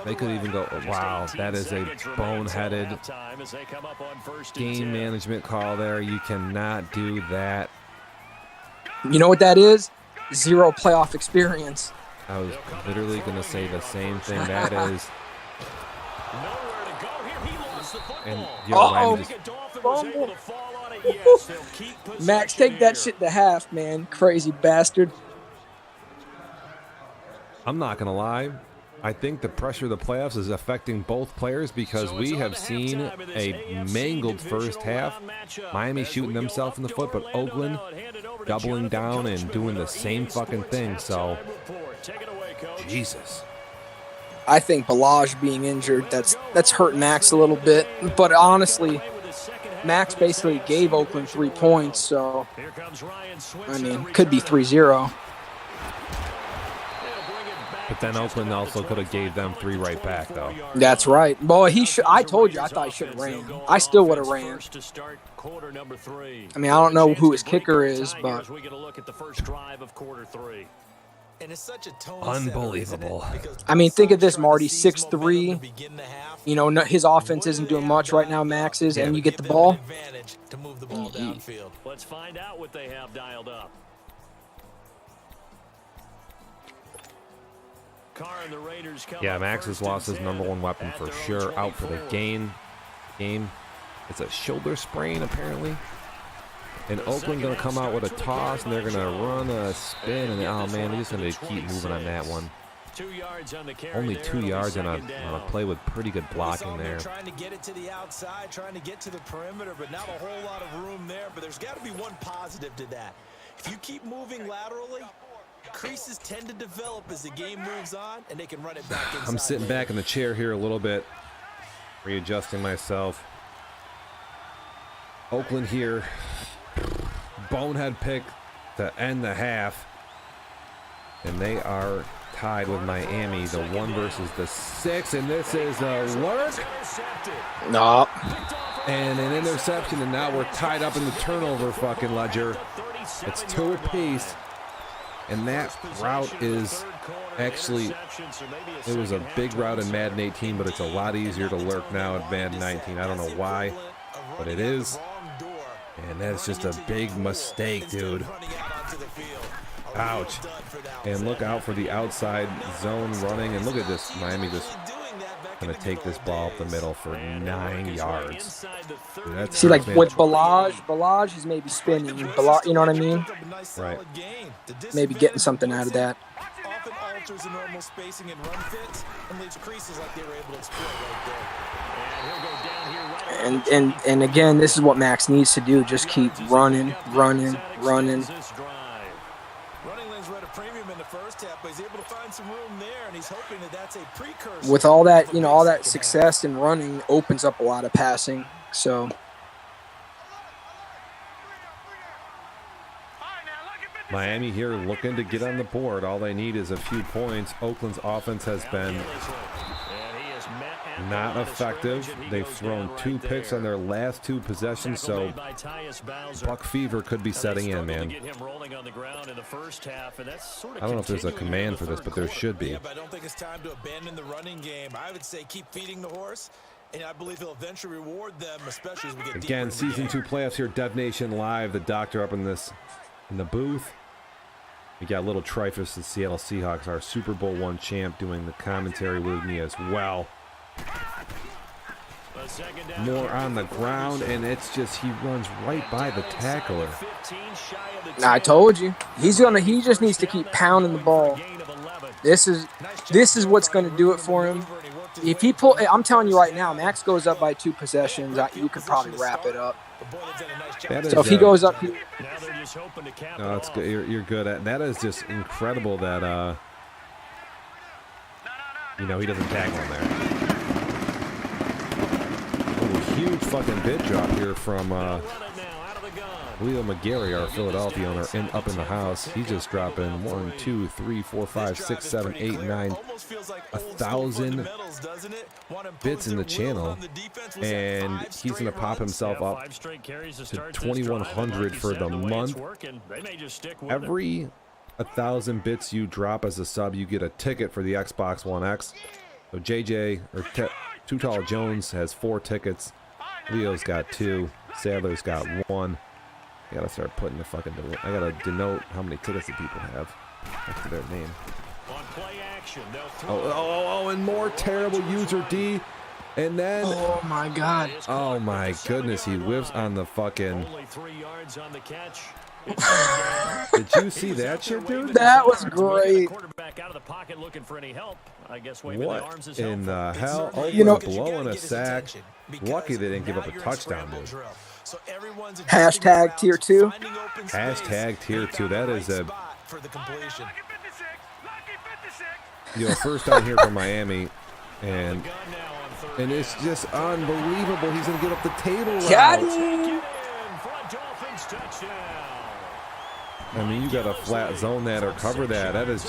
They could even go, wow, that is a boneheaded game management call there. You cannot do that. You know what that is? 0 playoff experience. I was literally going to say the same thing. That is. And Max, take that shit to half, man. Crazy bastard. I'm not going to lie. I think the pressure of the playoffs is affecting both players because we have seen a mangled first half. Miami shooting themselves in the foot, but Oakland doubling down and doing the same fucking thing. So, Jesus. I think Balaj being injured, that's hurt Max a little bit. But honestly, Max basically gave Oakland 3 points. So, I mean, could be 3-0. But then Oakland also could have gave them 3 right back, though. That's right. Boy, I told you I thought he should have ran. I still would have ran. I mean, I don't know who his kicker is, but And it's such a tone unbelievable. I mean, think of this, Marty, 6'3". You know, his offense isn't doing much right now, Max's, and you get the ball. To move the ball downfield. Let's find out what they have dialed up. Yeah, Max has lost his #1 weapon for sure. Out for the game. It's a shoulder sprain, apparently. And Oakland going to come out with a toss, and they're going to run a spin. And, oh, man, they're just going to keep moving on that one. Only 2 yards on a play with pretty good blocking there. Trying to get it to the outside, trying to get to the perimeter, but not a whole lot of room there. But there's got to be one positive to that. If you keep moving laterally, creases tend to develop as the game moves on, and they can run it back inside. I'm sitting back in the chair here a little bit, readjusting myself. Oakland here, bonehead pick to end the half, and they are tied with Miami, the 1 versus the 6, and this is a lurk. No. And an interception, and now we're tied up in the turnover fucking ledger. It's 2 apiece. And that route is actually, it was a big route in Madden 18, but it's a lot easier to lurk now in Madden 19. I don't know why, but it is. And that's just a big mistake, dude. Ouch. And look out for the outside zone running. And look at this. Miami just going to take this ball up the middle for 9 yards. Dude, see, like with Balaj is maybe spinning. You know what I mean? Right. Maybe getting something out of that. Often alters the normal spacing and run fits and leaves creases like they were able to exploit right there. And again, this is what Max needs to do. Just keep running. Running lanes were at a premium in the first half, but he's able to find some room there, and he's hoping that that's a precursor. With all that, you know, all that success in running opens up a lot of passing. So Miami here looking to get on the board. All they need is a few points. Oakland's offense has been not effective. They've thrown 2 picks on their last 2 possessions, so Buck fever could be setting in, man. I don't know if there's a command for this, but there should be. I don't think it's time to abandon the running game. I would say keep feeding the horse, and I believe he'll eventually reward them, especially as we get again, season 2 playoffs here, Dev Nation live. The doctor up in the booth. We got little Trifus, the Seattle Seahawks, our Super Bowl I champ, doing the commentary with me as well. More on the ground, and it's just he runs right by the tackler. I told you, he just needs to keep pounding the ball. This is what's going to do it for him. If he I'm telling you right now, Max goes up by 2 possessions, you could probably wrap it up. So if he goes up here, no, it's good. You're good at that. Is just incredible that he doesn't tackle him there. Huge fucking bid drop here from Leo McGarry, our Philadelphia owner, up in the house. He's just dropping 1, 2, 3, 4, 5, 6, 7, 8, 9, 1,000 bits in the channel, and he's gonna pop himself up to 2,100 for the month. Every 1,000 bits you drop as a sub, you get a ticket for the Xbox One X. So JJ or Too Tall Jones has 4 tickets. Leo's got 2. Sadler's got 1. I gotta start putting the fucking. I gotta denote how many tickets the people have after their name. And more terrible user D, and then. Oh my God. Oh my goodness, he whiffs on the fucking. Did you see that shit, dude? That was great. What in the hell? Oh, blowing a sack. Lucky they didn't give up a touchdown, dude. Hashtag tier 2. Hashtag tier 2. That is a. First down here for Miami, and it's just unbelievable. He's gonna get up the table route. I mean, you got to flat zone that or cover that. That is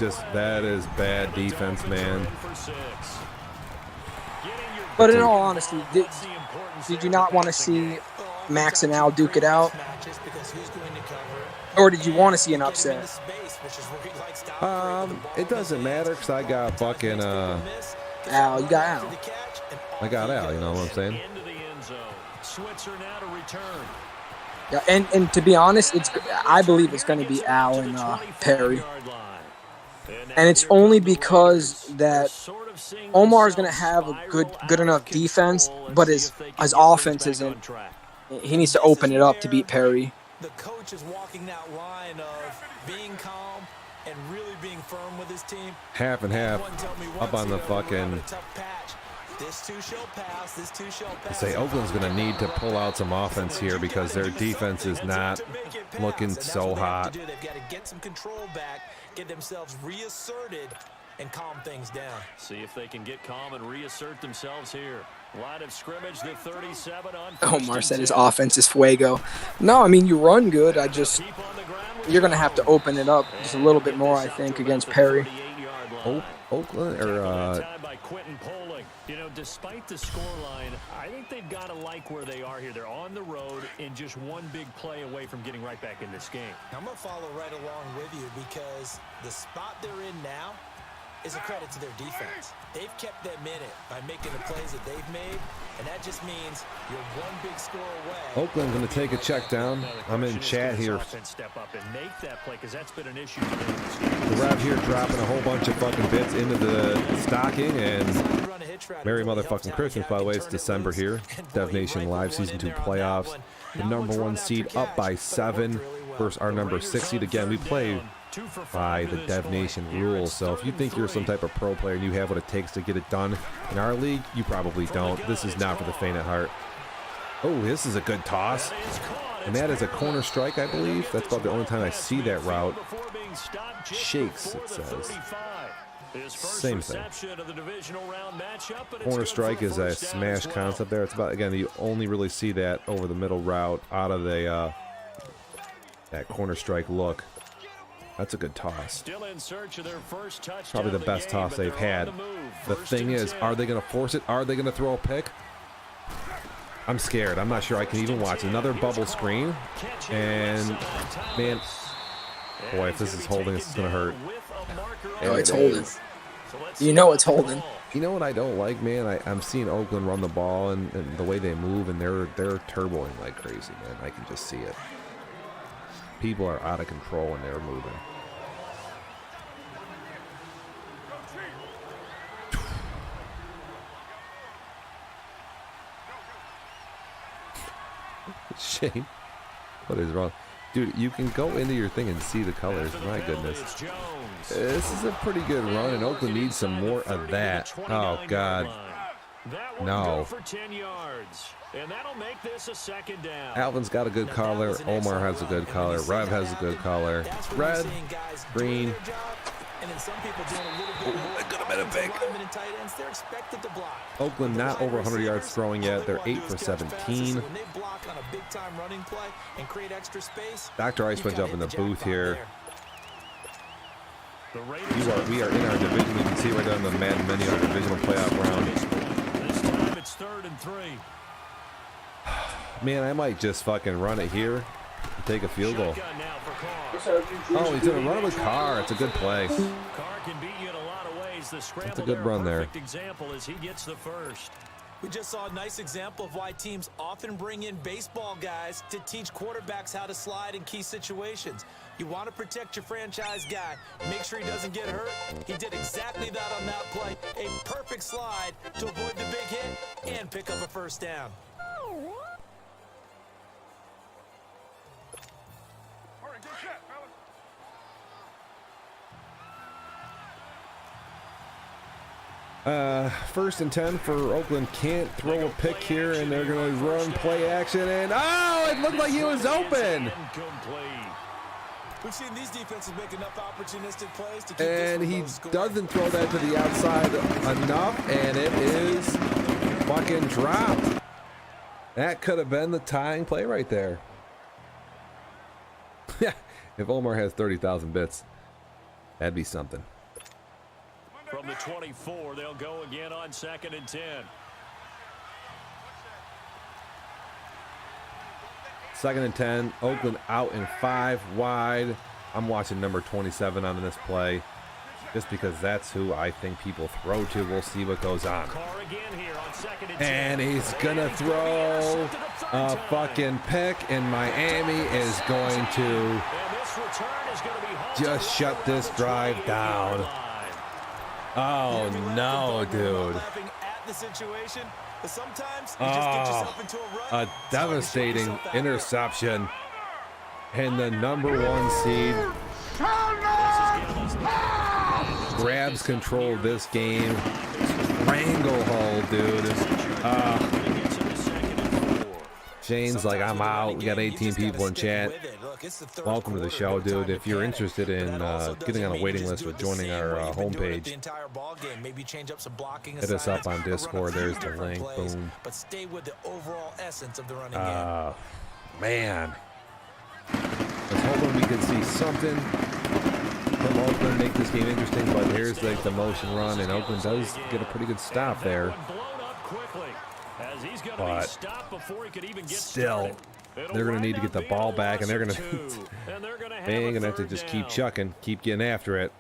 bad defense, man. But in all honesty, did you not want to see Max and Al duke it out? Or did you want to see an upset? It doesn't matter because I got fucking Al, you got Al. I got Al, you know what I'm saying? Yeah, and to be honest, I believe it's going to be Al and Perry. And it's only because that Omar is going to have a good enough defense, but his offense isn't. He needs to open it up to beat Perry. The coach is walking that line of being calm and really being firm with his team. Half and half up on the fucking. This too shall pass. This too shall pass. Say Oakland's going to need to pull out some offense here because their defense is not looking so hot. They've got to get some control back, get themselves reasserted, and calm things down. See if they can get calm and reassert themselves here. Line of scrimmage, the 37 on. Omar said his offense is fuego. No, I mean, you run good. You're going to have to open it up just a little bit more, I think, against Perry. Oakland or You know, despite the scoreline, I think they've got to like where they are here. They're on the road and just one big play away from getting right back in this game. I'm going to follow right along with you because the spot they're in now is a credit to their defense. They've kept them in it by making the plays that they've made, and that just means you're one big score away. Oakland going to take a check down. I'm in chat here. Step up and make that play because that's been an issue today. The Rev here dropping a whole bunch of fucking bits into the stocking, and Merry motherfucking Christmas, by the way. It's December here. Dev Nation Live Season 2 playoffs. The #1 seed up by 7 versus our #6 seed. Again, we play by the Dev Nation rules, so if you think you're some type of pro player and you have what it takes to get it done in our league, you probably don't. This is not for the faint at heart. Oh, this is a good toss, and that is a corner strike, I believe. That's about the only time I see that route. Shakes, it says. Same thing. Corner strike is a smash concept there. It's about, again, you only really see that over the middle route out of the that corner strike look. That's a good toss. Probably the best toss they've had. The thing is, are they going to force it? Are they going to throw a pick? I'm scared. I'm not sure I can even watch. Another bubble screen. And, man, boy, if this is holding, this is going to hurt. Oh, it's holding. You know it's holding. You know what I don't like, man? I'm seeing Oakland run the ball and the way they move, and they're turboing like crazy, man. I can just see it. People are out of control when they're moving. Shane, what is wrong? Dude, you can go into your thing and see the colors. My goodness. This is a pretty good run, and Oakland needs some more of that. Oh, God. No. And that'll make this a second down. Alvin's got a good collar. Omar has a good collar. Rev has a good collar. Red, green. It could have been a big. Oakland not over 100 yards throwing yet. They're 8 for 17. Dr. Ice went up in the booth here. We are in our division. You can see right down the Madden menu, our divisional playoff round. This time it's 3rd and 3. Man, I might just fucking run it here and take a field goal. Oh, he's going to run it with Carr. It's a good play. Carr can beat you in a lot of ways. That's a good run there. Example is he gets the first. We just saw a nice example of why teams often bring in baseball guys to teach quarterbacks how to slide in key situations. You want to protect your franchise guy. Make sure he doesn't get hurt. He did exactly that on that play. A perfect slide to avoid the big hit and pick up a first down. First and 10 for Oakland. Can't throw a pick here, and they're going to run play action. And oh, it looked like he was open. We've seen these defenses make enough opportunistic plays to keep and he doesn't throw that to the outside enough, and it is fucking dropped. That could have been the tying play right there. Yeah, if Omar has 30,000 bits, that'd be something. From the 24, they'll go again on 2nd and 10. 2nd and 10. Oakland out in 5 wide. I'm watching number 27 on this play just because that's who I think people throw to. We'll see what goes on. And he's going to throw a fucking pick, and Miami is going to just shut this drive down. Oh, no, dude. A devastating interception. And the number 1 seed grabs control of this game. Stranglehold, dude. Shane's like, I'm out. We got 18 people in chat. Welcome to the show, dude. If you're interested in getting on a waiting list or joining our homepage, hit us up on Discord. There's the link. Boom. Man. I was hoping we could see something from Oakland, make this game interesting, but here's like the motion run, and Oakland does get a pretty good stop there. But still, they're going to need to get the ball back, and they're going to they ain't going to have to just keep chucking, keep getting after it.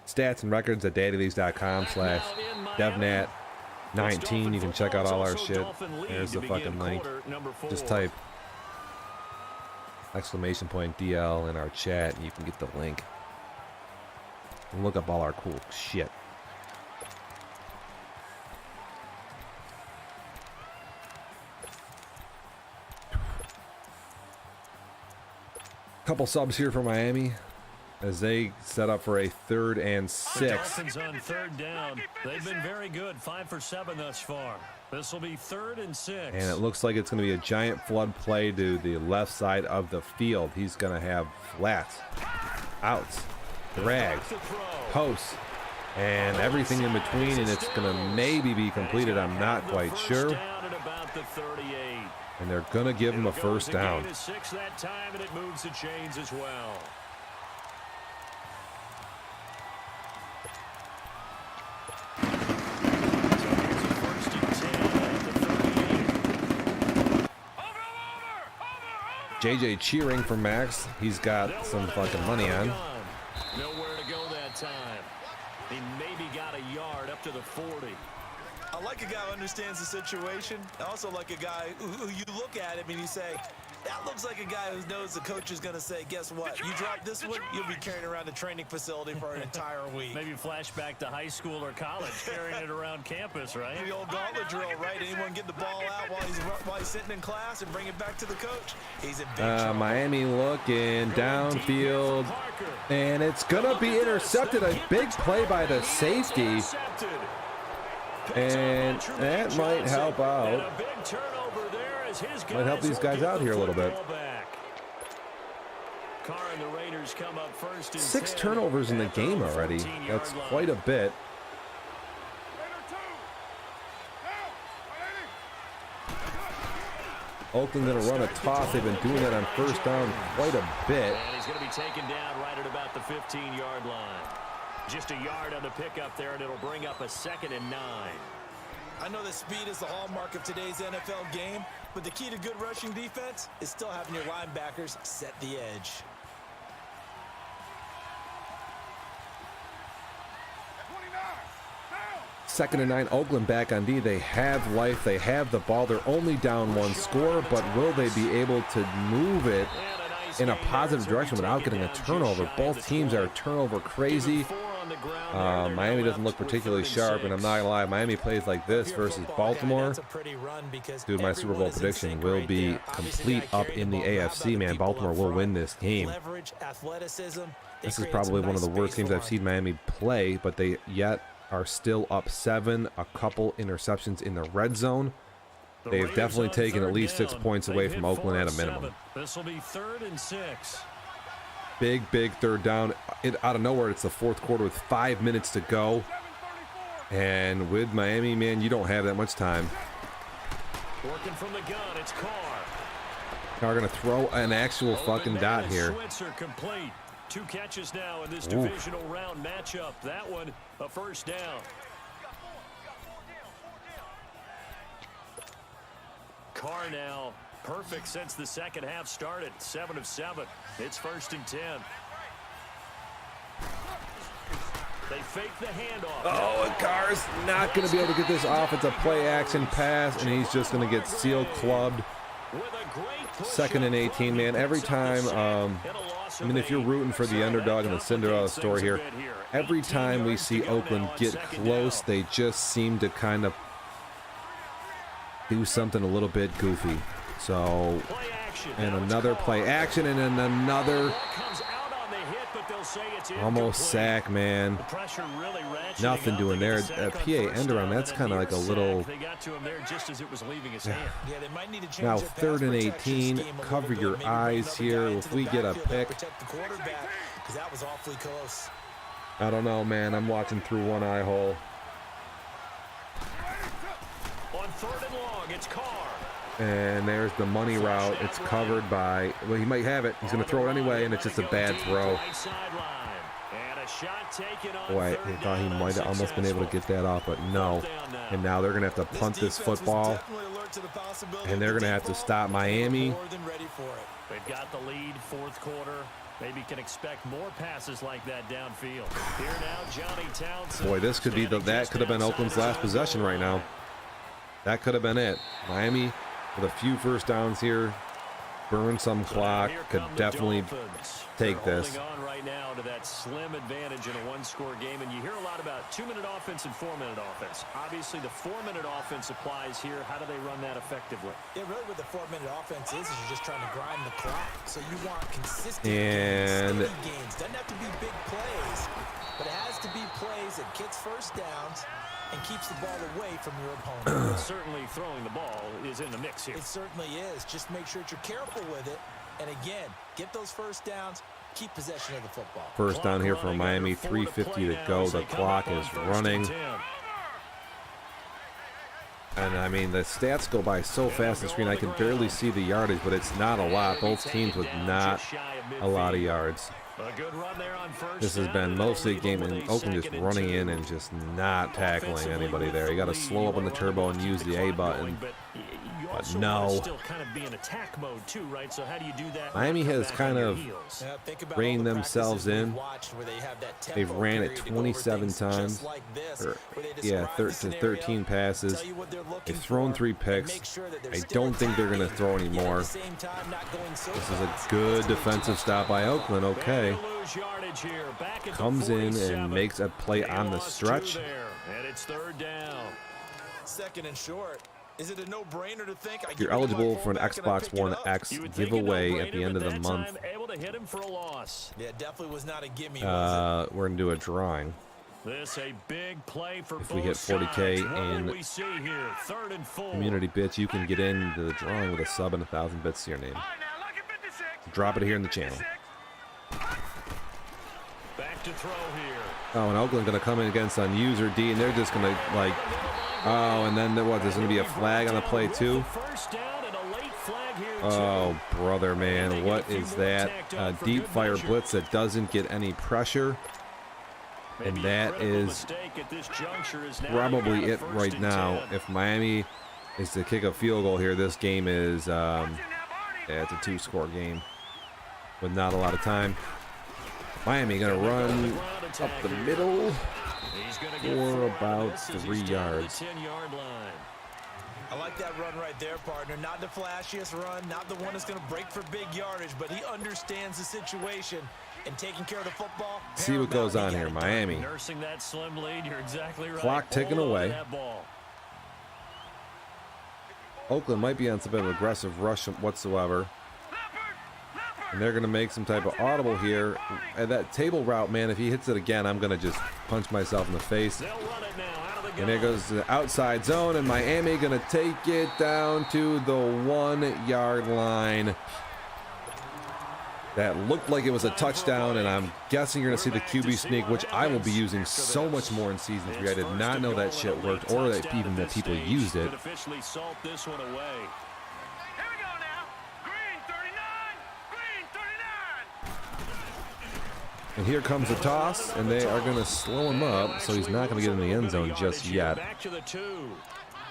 Stats and records at daddylees.com/devnat19. You can check out all our shit. There's the fucking link. Just type !DL in our chat and you can get the link. And look up all our cool shit. Couple subs here for Miami as they set up for a 3rd and 6. Dolphins on 3rd down. They've been very good, 5 for 7 thus far. This will be 3rd and 6. And it looks like it's going to be a giant flood play to the left side of the field. He's going to have flats, outs, drags, posts, and everything in between, and it's going to maybe be completed. I'm not quite sure. And they're going to give him a 1st down. That time, and it moves the chains as well. JJ cheering for Max. He's got some fucking money on. Nowhere to go that time. He maybe got a yard up to the 40. I like a guy who understands the situation. I also like a guy who you look at him and you say, that looks like a guy who knows the coach is going to say, guess what? You drop this one, you'll be carrying around the training facility for an entire week. Maybe flashback to high school or college, carrying it around campus, right? The old gauntlet drill, right? Anyone get the ball out while he's sitting in class and bring it back to the coach? He's in big trouble. Miami looking downfield, and it's going to be intercepted. A big play by the safety. And that might help out. Might help these guys out here a little bit. 6 turnovers in the game already. That's quite a bit. Oakland going to run a toss. They've been doing that on 1st down quite a bit. And he's going to be taken down right at about the 15-yard line. Just a yard on the pickup there, and it'll bring up a 2nd and 9. I know that speed is the hallmark of today's NFL game, but the key to good rushing defense is still having your linebackers set the edge. Second and 9, Oakland back on D. They have life. They have the ball. They're only down 1 score, but will they be able to move it in a positive direction without getting a turnover? Both teams are turnover crazy. Miami doesn't look particularly sharp, and I'm not gonna lie, Miami plays like this versus Baltimore. Dude, my Super Bowl prediction will be complete up in the AFC, man. Baltimore will win this game. This is probably one of the worst games I've seen Miami play, but they yet are still up 7, a couple interceptions in the red zone. They've definitely taken at least 6 points away from Oakland at a minimum. This will be 3rd and 6. Big 3rd down. Out of nowhere, it's the 4th quarter with 5 minutes to go. And with Miami, man, you don't have that much time. Working from the gun, it's Carr. Carr going to throw an actual fucking dot here. Switzer complete. 2 catches now in this divisional round matchup. That one, a 1st down. Carr now perfect since the second half started. 7 of 7. It's 1st and 10. They fake the handoff. Oh, and Carr's not going to be able to get this off. It's a play action pass, and he's just going to get seal clubbed. 2nd and 18, man. Every time, I mean, if you're rooting for the underdog in the Cinderella story here, every time we see Oakland get close, they just seem to kind of do something a little bit goofy. So, and another play action, and then another almost sack, man. Nothing doing there. PA end around, that's kind of like a little. Now 3rd and 18. Cover your eyes here. If we get a pick, I don't know, man. I'm watching through one eye hole. On 3rd and long, it's Carr. And there's the money route. It's covered by, well, he might have it. He's going to throw it anyway, and it's just a bad throw. Boy, I thought he might have almost been able to get that off, but no. And now they're going to have to punt this football, and they're going to have to stop Miami. They've got the lead, 4th quarter. Maybe can expect more passes like that downfield. Here now, Johnny Townsend. Boy, this could be that could have been Oakland's last possession right now. That could have been it. Miami with a few first downs here, burn some clock, could definitely take this. Right now to that slim advantage in a 1-score game, and you hear a lot about 2-minute offense and 4-minute offense. Obviously, the 4-minute offense applies here. How do they run that effectively? Yeah, really, what the 4-minute offense is you're just trying to grind the clock. So you want consistent and gains. Doesn't have to be big plays, but it has to be plays that gets first downs and keeps the ball away from your opponent. Certainly throwing the ball is in the mix here. It certainly is. Just make sure that you're careful with it. And again, get those first downs, keep possession of the football. First down here for Miami, 3:50 to go. The clock is running. And I mean, the stats go by so fast on the screen, I can barely see the yardage, but it's not a lot. Both teams with not a lot of yards. This has been mostly a game in Oakland just running in and just not tackling anybody there. You got to slow up on the turbo and use the A button. But no. Miami has kind of reined themselves in. They've ran it 27 times. Or, yeah, 13 passes. They've thrown 3 picks. I don't think they're going to throw any more. This is a good defensive stop by Oakland. Okay. Comes in and makes a play on the stretch. And it's 3rd down. 2nd and short. Is it a no-brainer to think you're eligible for an Xbox One X giveaway at the end of the month? Yeah, definitely was not a gimme. We're gonna do a drawing. This a big play for if we hit 40K in community bits, you can get into the drawing with a sub and 1,000 bits to your name. Drop it here in the channel. Back to throw here. Oh, and Oakland gonna come in against on user D, and they're just gonna like. Oh, and then what? There's going to be a flag on the play, too? Oh, brother, man. What is that? A deep fire blitz that doesn't get any pressure. And that is probably it right now. If Miami is to kick a field goal here, this game is, yeah, it's a 2-score game with not a lot of time. Miami going to run up the middle for about 3 yards. I like that run right there, partner. Not the flashiest run, not the one that's going to break for big yardage, but he understands the situation and taking care of the football. See what goes on here, Miami. Nursing that slim lead, you're exactly right. Clock ticking away. Oakland might be on some type of aggressive rush whatsoever. And they're going to make some type of audible here. And that table route, man, if he hits it again, I'm going to just punch myself in the face. And there goes the outside zone, and Miami going to take it down to the 1-yard line. That looked like it was a touchdown, and I'm guessing you're going to see the QB sneak, which I will be using so much more in Season 3. I did not know that shit worked, or that even that people used it. And here comes a toss, and they are going to slow him up, so he's not going to get in the end zone just yet.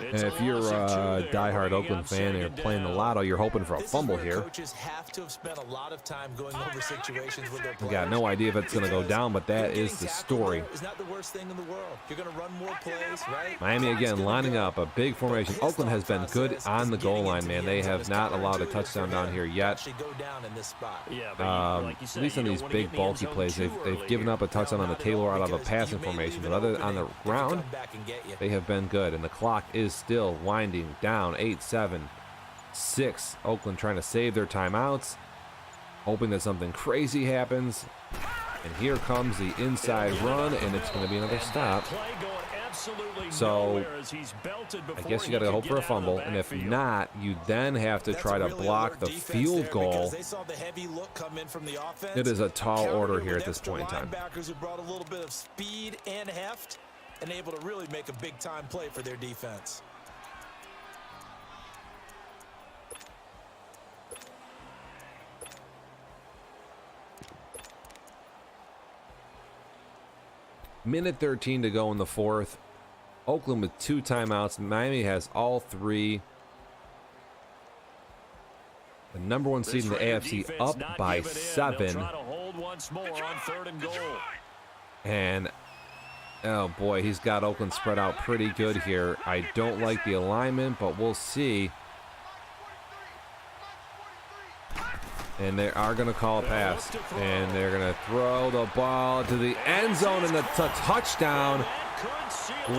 And if you're a diehard Oakland fan and you're playing the lotto, you're hoping for a fumble here. Coaches have to have spent a lot of time going over situations with their players. We got no idea if it's going to go down, but that is the story. It's not the worst thing in the world. You're going to run more plays, right? Miami again lining up a big formation. Oakland has been good on the goal line, man. They have not allowed a touchdown down here yet. At least on these big bulky plays, they've given up a touchdown on the Taylor out of a passing formation, but other on the ground, they have been good. And the clock is still winding down. 8-7-6. Oakland trying to save their timeouts, hoping that something crazy happens. And here comes the inside run, and it's going to be another stop. So I guess you got to hope for a fumble, and if not, you then have to try to block the field goal. It is a tall order here at this point in time. Linebackers brought a little bit of speed and heft and able to really make a big-time play for their defense. Minute 13 to go in the fourth. Oakland with 2 timeouts. Miami has all 3. The number 1 seed in the AFC up by 7. And, oh boy, he's got Oakland spread out pretty good here. I don't like the alignment, but we'll see. And they are going to call a pass. And they're going to throw the ball to the end zone, and it's a touchdown.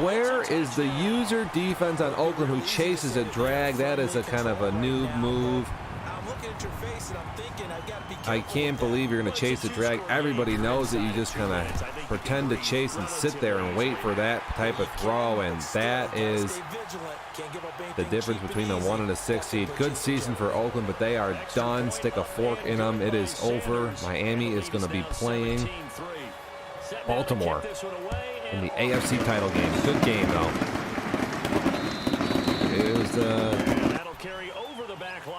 Where is the user defense on Oakland who chases a drag? That is a kind of a noob move. I can't believe you're going to chase a drag. Everybody knows that you just kind of pretend to chase and sit there and wait for that type of throw, and that is the difference between a 1 and a 6 seed. Good season for Oakland, but they are done. Stick a fork in them. It is over. Miami is going to be playing Baltimore in the AFC title game. Good game, though. It was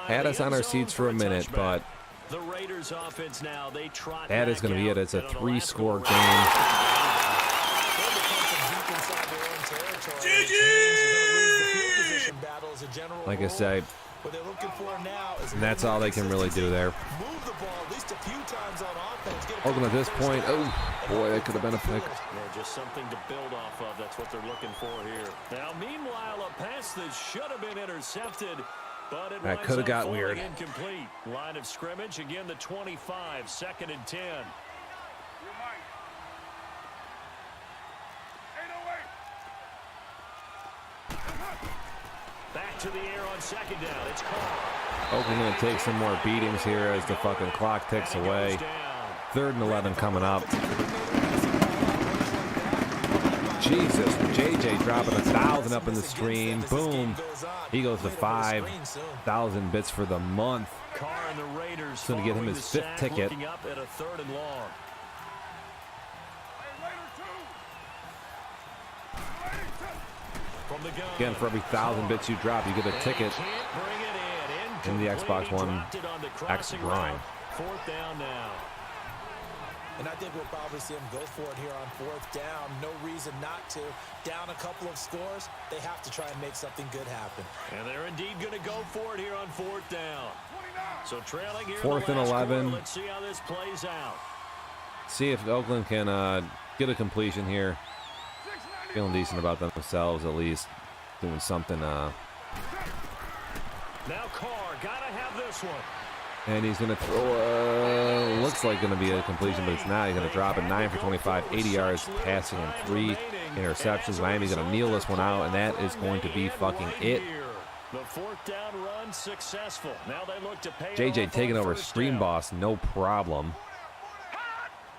had us on our seats for a minute, but that is going to be it. It's a 3-score game. Like I say, that's all they can really do there. Oakland at this point, oh boy, that could have been a pick. Yeah, just something to build off of. That's what they're looking for here. Now, meanwhile, a pass that should have been intercepted, but it that could have got weird. Incomplete. Line of scrimmage, again the 25, 2nd and 10. Back to the air on 2nd down. It's Carr. Oakland going to take some more beatings here as the fucking clock ticks away. 3rd and 11 coming up. Jesus, JJ dropping 1,000 up in the screen. Boom. He goes to 5,000 bits for the month. It's going to get him his 5th ticket. Up at a 3rd and long. Again, for every 1,000 bits you drop, you get a ticket in the Xbox One X grind. 4th down now. And I think we'll probably see him go for it here on 4th down. No reason not to. Down a couple of scores, they have to try and make something good happen. And they're indeed going to go for it here on 4th down. So trailing here 4th and 11. Let's see how this plays out. See if Oakland can get a completion here. Feeling decent about themselves, at least doing something. Now Carr, gotta have this one. And he's going to throw, looks like going to be a completion, but it's not. He's going to drop it 9 for 25, 80 yards passing and 3 interceptions. Miami's going to kneel this one out, and that is going to be fucking it. The 4th down run successful. Now they look to pay JJ taking over Screen Boss, no problem.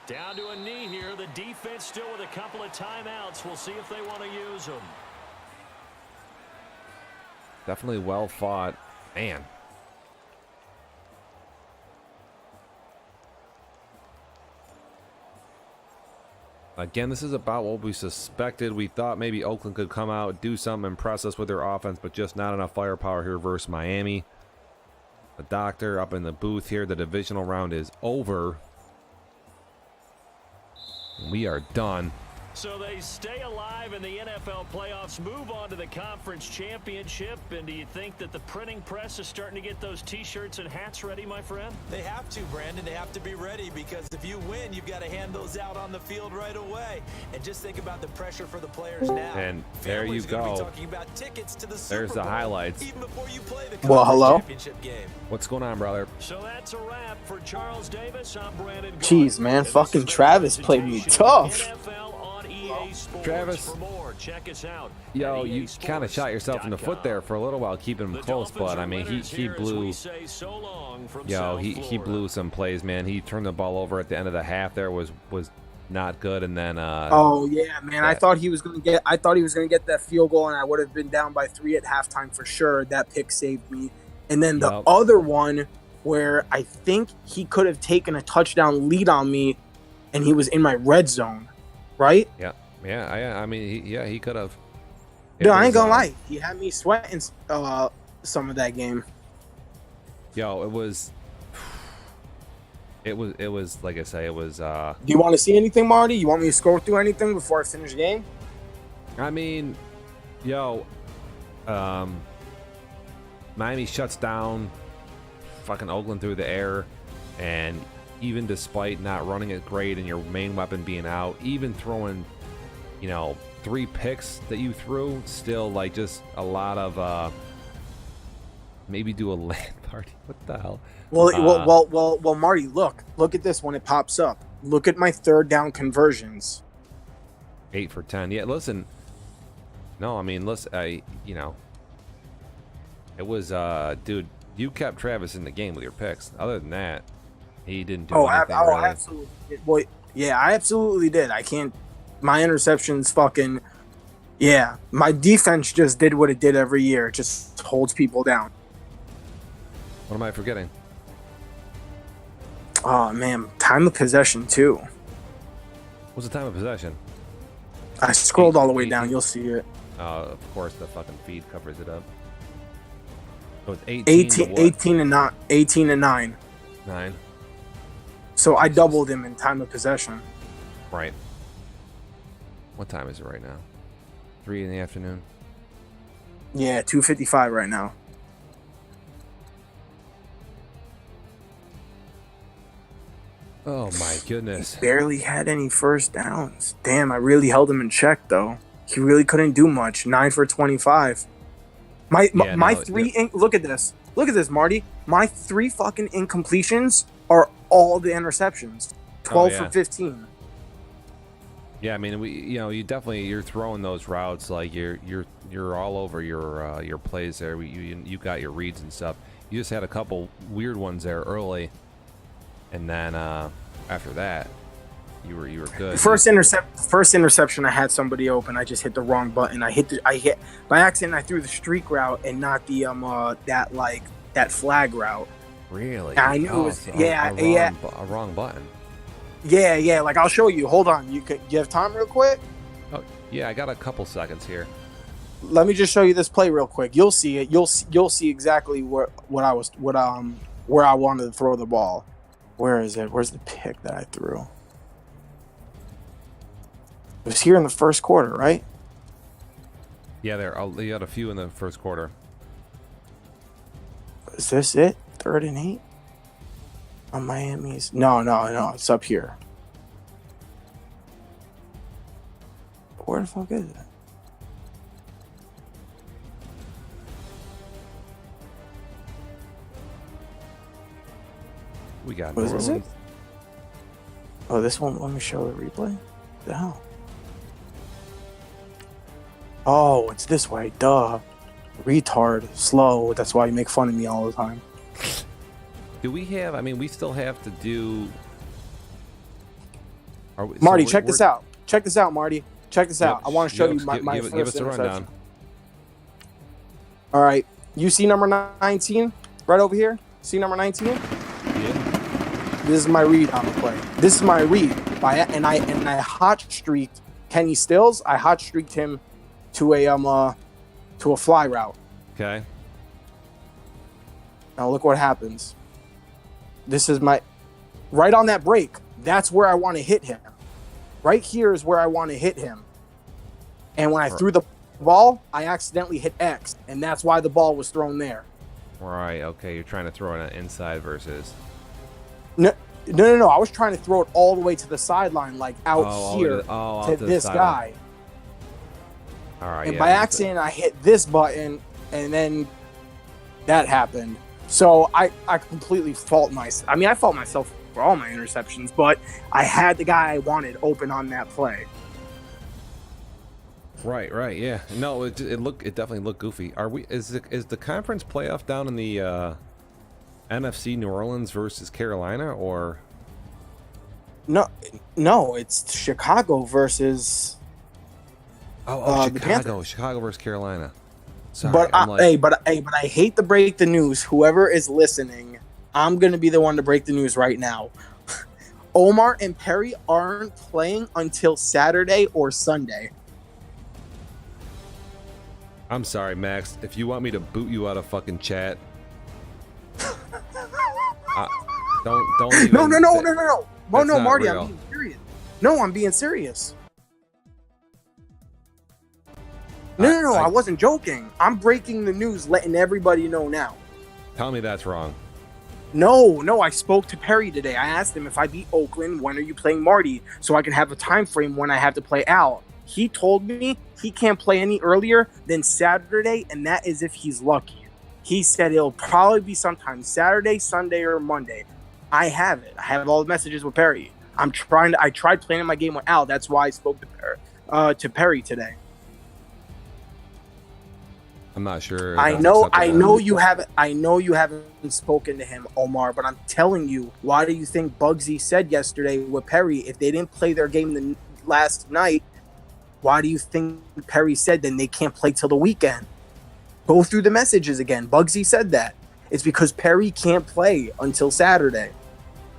Down to a knee here. The defense still with a couple of timeouts. We'll see if they want to use them. Definitely well fought. Man. Again, this is about what we suspected. We thought maybe Oakland could come out, do something, impress us with their offense, but just not enough firepower here versus Miami. The doctor up in the booth here. The divisional round is over. We are done. So they stay alive in the NFL playoffs, move on to the conference championship, and do you think that the printing press is starting to get those T-shirts and hats ready, my friend? They have to, Brandon. They have to be ready because if you win, you've got to hand those out on the field right away. And just think about the pressure for the players now. And there you go. Talking about tickets to the There's Super the Bowl highlights. even before you play the hello? championship game. What's going on, brother? So that's a wrap for Charles Davis. I'm Brandon. Jeez, man, fucking Travis played me tough. Travis, check us out. yo, you kind of shot yourself in the foot there for a little while, keeping him close. But I mean, he blew. Yo, he blew some plays, man. He turned the ball over at the end of the half. There was not good, and then. Oh yeah, man. I thought he was gonna get that field goal, and I would have been down by 3 at halftime for sure. That pick saved me. And then the other one where I think he could have taken a touchdown lead on me, and he was in my red zone, right? Yeah. Yeah, I mean, he could have. Dude, I ain't gonna lie. He had me sweating some of that game. Yo, it was like I say, it was. Do you want to see anything, Marty? You want me to scroll through anything before I finish the game? I mean, yo, Miami shuts down fucking Oakland through the air, and even despite not running it great and your main weapon being out, even throwing, 3 picks that you threw, still like just a lot of maybe do a land party. What the hell? Well, Marty, look at this when it pops up. Look at my 3rd down conversions. 8 for 10. Yeah, listen. No, I mean, listen. It was dude. You kept Travis in the game with your picks. Other than that, he didn't do anything. Really. Absolutely. Well, yeah, I absolutely did. I can't. My interceptions fucking. Yeah, my defense just did what it did every year. It just holds people down. What am I forgetting? Oh, man. Time of possession, too. What's the time of possession? I scrolled all the way down. You'll see it. Of course, the fucking feed covers it up. So it's 18 and 9. 9. So I doubled him in time of possession. Right. What time is it right now? 3 in the afternoon? Yeah, 2:55 right now. Oh my goodness. He barely had any first downs. Damn, I really held him in check though. He really couldn't do much. 9 for 25. Look at this. Look at this, Marty. My 3 fucking incompletions are all the interceptions. 12 for 15. Yeah, I mean, you're throwing those routes like you're all over your plays there. You got your reads and stuff. You just had a couple weird ones there early, and then after that, you were good. First interception, I had somebody open. I just hit the wrong button. I hit by accident. I threw the streak route and not the that flag route. Really? I knew it was a wrong button. Yeah. Like I'll show you. Hold on. You have time real quick? Oh yeah, I got a couple seconds here. Let me just show you this play real quick. You'll see it. You'll see exactly where I wanted to throw the ball. Where is it? Where's the pick that I threw? It was here in the first quarter, right? Yeah, you had a few in the first quarter. Is this it? 3rd and 8? On Miami's? No. It's up here. Where the fuck is it? We got What is it? Oh, this one. Let me show the replay. What the hell? Oh, it's this way. Duh. Retard. Slow. That's why you make fun of me all the time. Do we have? I mean, we still have to do. Marty, check this out. Check this out, Marty. Check this out. I want to show you my first first give us a rundown. All right. You see number 19 right over here? See number 19? Yeah. This is my read on the play. This is my read. And I hot streaked Kenny Stills. I hot streaked him to a fly route. Okay. Now look what happens. This is my right on that break. That's where I want to hit him. right here is where I want to hit him. And when I threw the ball, I accidentally hit X, and that's why the ball was thrown there. Right, okay, you're trying to throw it inside versus... No. I was trying to throw it all the way to the sideline, like out here to this guy. All right. And by accident, I hit this button, and then that happened. So I completely fault myself. I mean, I fault myself for all my interceptions, but I had the guy I wanted open on that play. Right, yeah. No, it definitely looked goofy. Is the conference playoff down in the NFC New Orleans versus Carolina, or no, it's Chicago versus Chicago versus Carolina. Sorry, but I hate to break the news. Whoever is listening, I'm gonna be the one to break the news right now. Omar and Perry aren't playing until Saturday or Sunday. I'm sorry, Max. If you want me to boot you out of fucking chat. Don't even... No, Marty, I'm being serious. No, I'm being serious. No, I wasn't joking. I'm breaking the news, letting everybody know now. Tell me that's wrong. No, I spoke to Perry today. I asked him, if I beat Oakland, when are you playing Marty? So I can have a time frame when I have to play Al. He told me he can't play any earlier than Saturday, and that is if he's lucky. He said it'll probably be sometime Saturday, Sunday, or Monday. I have it. I have all the messages with Perry. I tried playing my game with Al. That's why I spoke to Perry today. I'm not sure. I know you haven't spoken to him, Omar, but I'm telling you, why do you think Bugsy said yesterday with Perry, if they didn't play their game last night, why do you think Perry said then they can't play till the weekend? Go through the messages again. Bugsy said that. It's because Perry can't play until Saturday.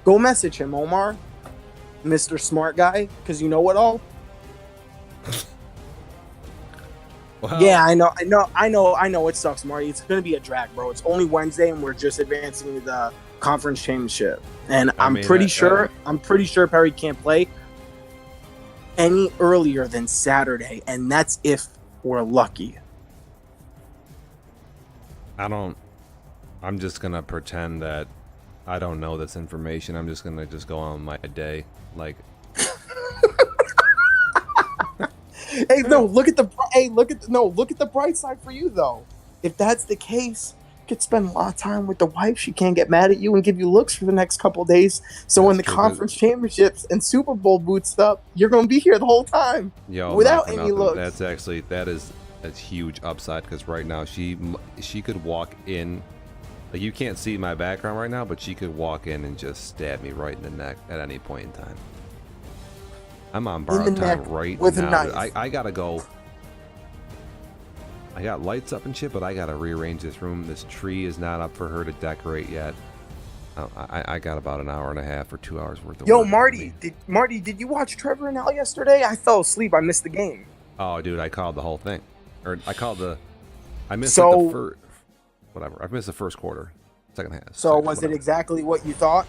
Go message him, Omar, Mr. Smart Guy, because you know it all. Well, yeah, I know. It sucks, Marty. It's going to be a drag, bro. It's only Wednesday, and we're just advancing to the conference championship. And I'm pretty sure Perry can't play any earlier than Saturday, and that's if we're lucky. I'm just gonna pretend that I don't know this information. I'm just gonna go on my day, like. Look at the bright side for you though. If that's the case, you could spend a lot of time with the wife. She can't get mad at you and give you looks for the next couple of days. So when the conference championships and Super Bowl boots up, you're gonna be here the whole time without any looks. That's huge upside, because right now she could walk in, like, you can't see my background right now, but she could walk in and just stab me right in the neck at any point in time. I'm on borrowed time right now. I gotta go. I got lights up and shit, but I gotta rearrange this room. This tree is not up for her to decorate yet. I got about an hour and a half or 2 hours worth of work. Marty, did you watch Trevor and Al yesterday? I fell asleep. I missed the game. Oh, dude, I called the whole thing. I missed the first, whatever. I missed the first quarter, second half. So was it exactly what you thought?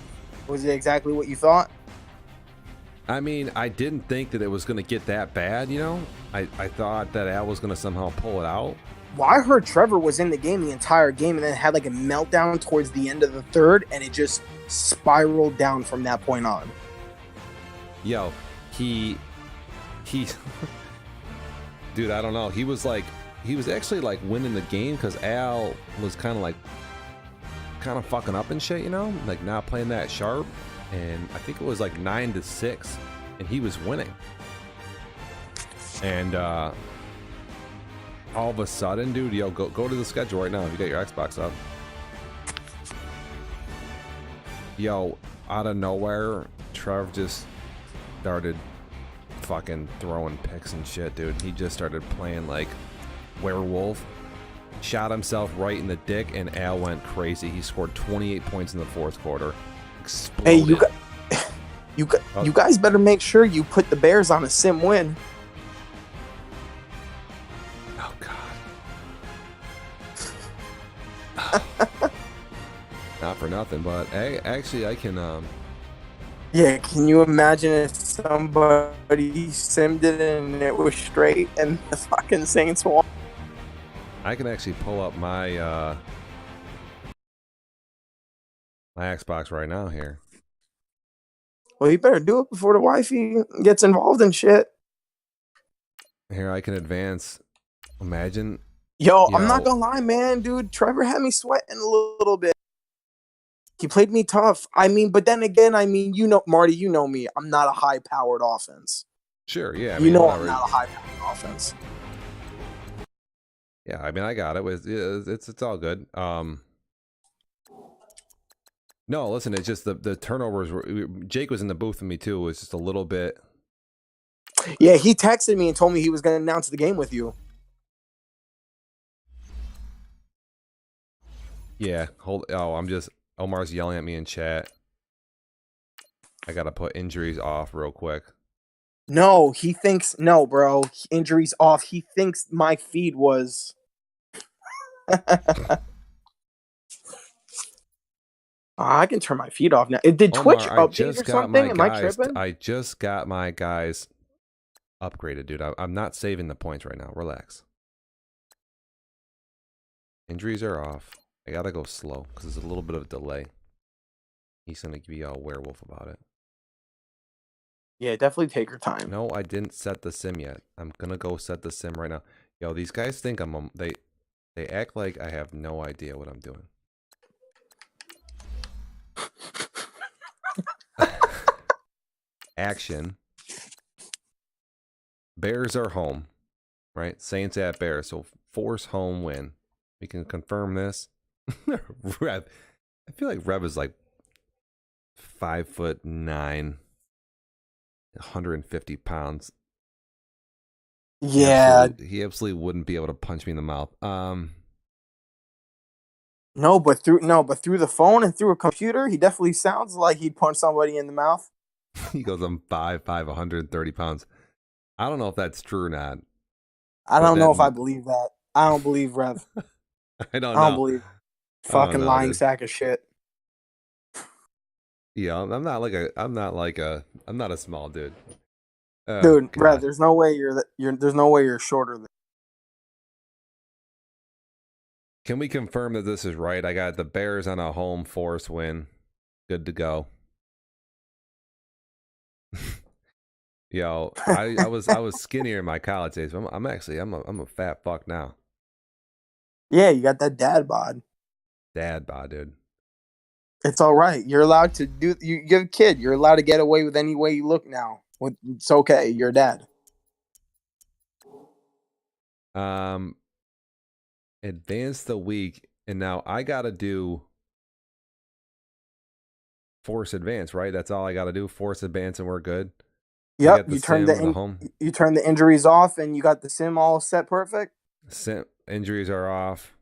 I mean, I didn't think that it was going to get that bad, you know? I thought that Al was going to somehow pull it out. Well, I heard Trevor was in the game the entire game and then had like a meltdown towards the end of the third, and it just spiraled down from that point on. Yo, he dude, I don't know. He was actually like winning the game because Al was kind of fucking up and shit, you know, like not playing that sharp. And I think it was like 9-6, and he was winning. And all of a sudden, dude, yo, go to the schedule right now if you got your Xbox up. Yo, out of nowhere, Trev just started fucking throwing picks and shit, dude. He just started playing like werewolf, shot himself right in the dick, and Al went crazy. He scored 28 points in the fourth quarter. Exploded. Hey, you guys better make sure you put the Bears on a sim win. Oh God. Not for nothing, but hey, actually I can Yeah, can you imagine if somebody simmed it and it was straight and the fucking Saints won? I can actually pull up my my Xbox right now here. Well, you better do it before the wifey gets involved in shit. Here, I can advance. Imagine. Yo, I'm not gonna lie, man, dude. Trevor had me sweating a little bit. He played me tough. I mean, but then again, I mean, you know, Marty, you know me. I'm not a high-powered offense. Sure, yeah. I mean, whatever. I'm not a high-powered offense. Yeah, I mean, I got it. It's all good. No, listen, it's just the turnovers were. Jake was in the booth with me too. It was just a little bit. Yeah, he texted me and told me he was going to announce the game with you. Yeah, Omar's yelling at me in chat. I gotta put injuries off real quick. No, bro. Injuries off. He thinks my feed was. I can turn my feed off now. Did Twitch update or something? Am I tripping? I just got my guys upgraded, dude. I'm not saving the points right now. Relax. Injuries are off. I gotta go slow because there's a little bit of a delay. He's gonna be all werewolf about it. Yeah, definitely take your time. No, I didn't set the sim yet. I'm gonna go set the sim right now. Yo, these guys think they act like I have no idea what I'm doing. Action. Bears are home, right? Saints at Bears, so force home win. We can confirm this. Rev, I feel like Rev is like 5'9", 150 pounds. Yeah, he absolutely wouldn't be able to punch me in the mouth. No, but through the phone and through a computer, he definitely sounds like he'd punch somebody in the mouth. He goes, I'm 5'5", 130 pounds. I don't know if that's true or not. I don't know if I believe that. I don't believe Rev. I don't believe. Fucking lying sack of shit. Yeah, I'm not a small dude. Oh, dude, God. Rev, there's no way you're shorter than. Can we confirm that this is right? I got the Bears on a home force win. Good to go. Yo, I was skinnier in my college days. But I'm a fat fuck now. Yeah, you got that dad bod. Dad bod, dude. It's all right. You're allowed to do. You're a kid. You're allowed to get away with any way you look now. It's okay. You're a dad. Advance the week, and now I gotta do force advance, right? That's all I gotta do. Force advance, and we're good. Yep. You turn the injuries off, and you got the sim all set perfect. Sim injuries are off.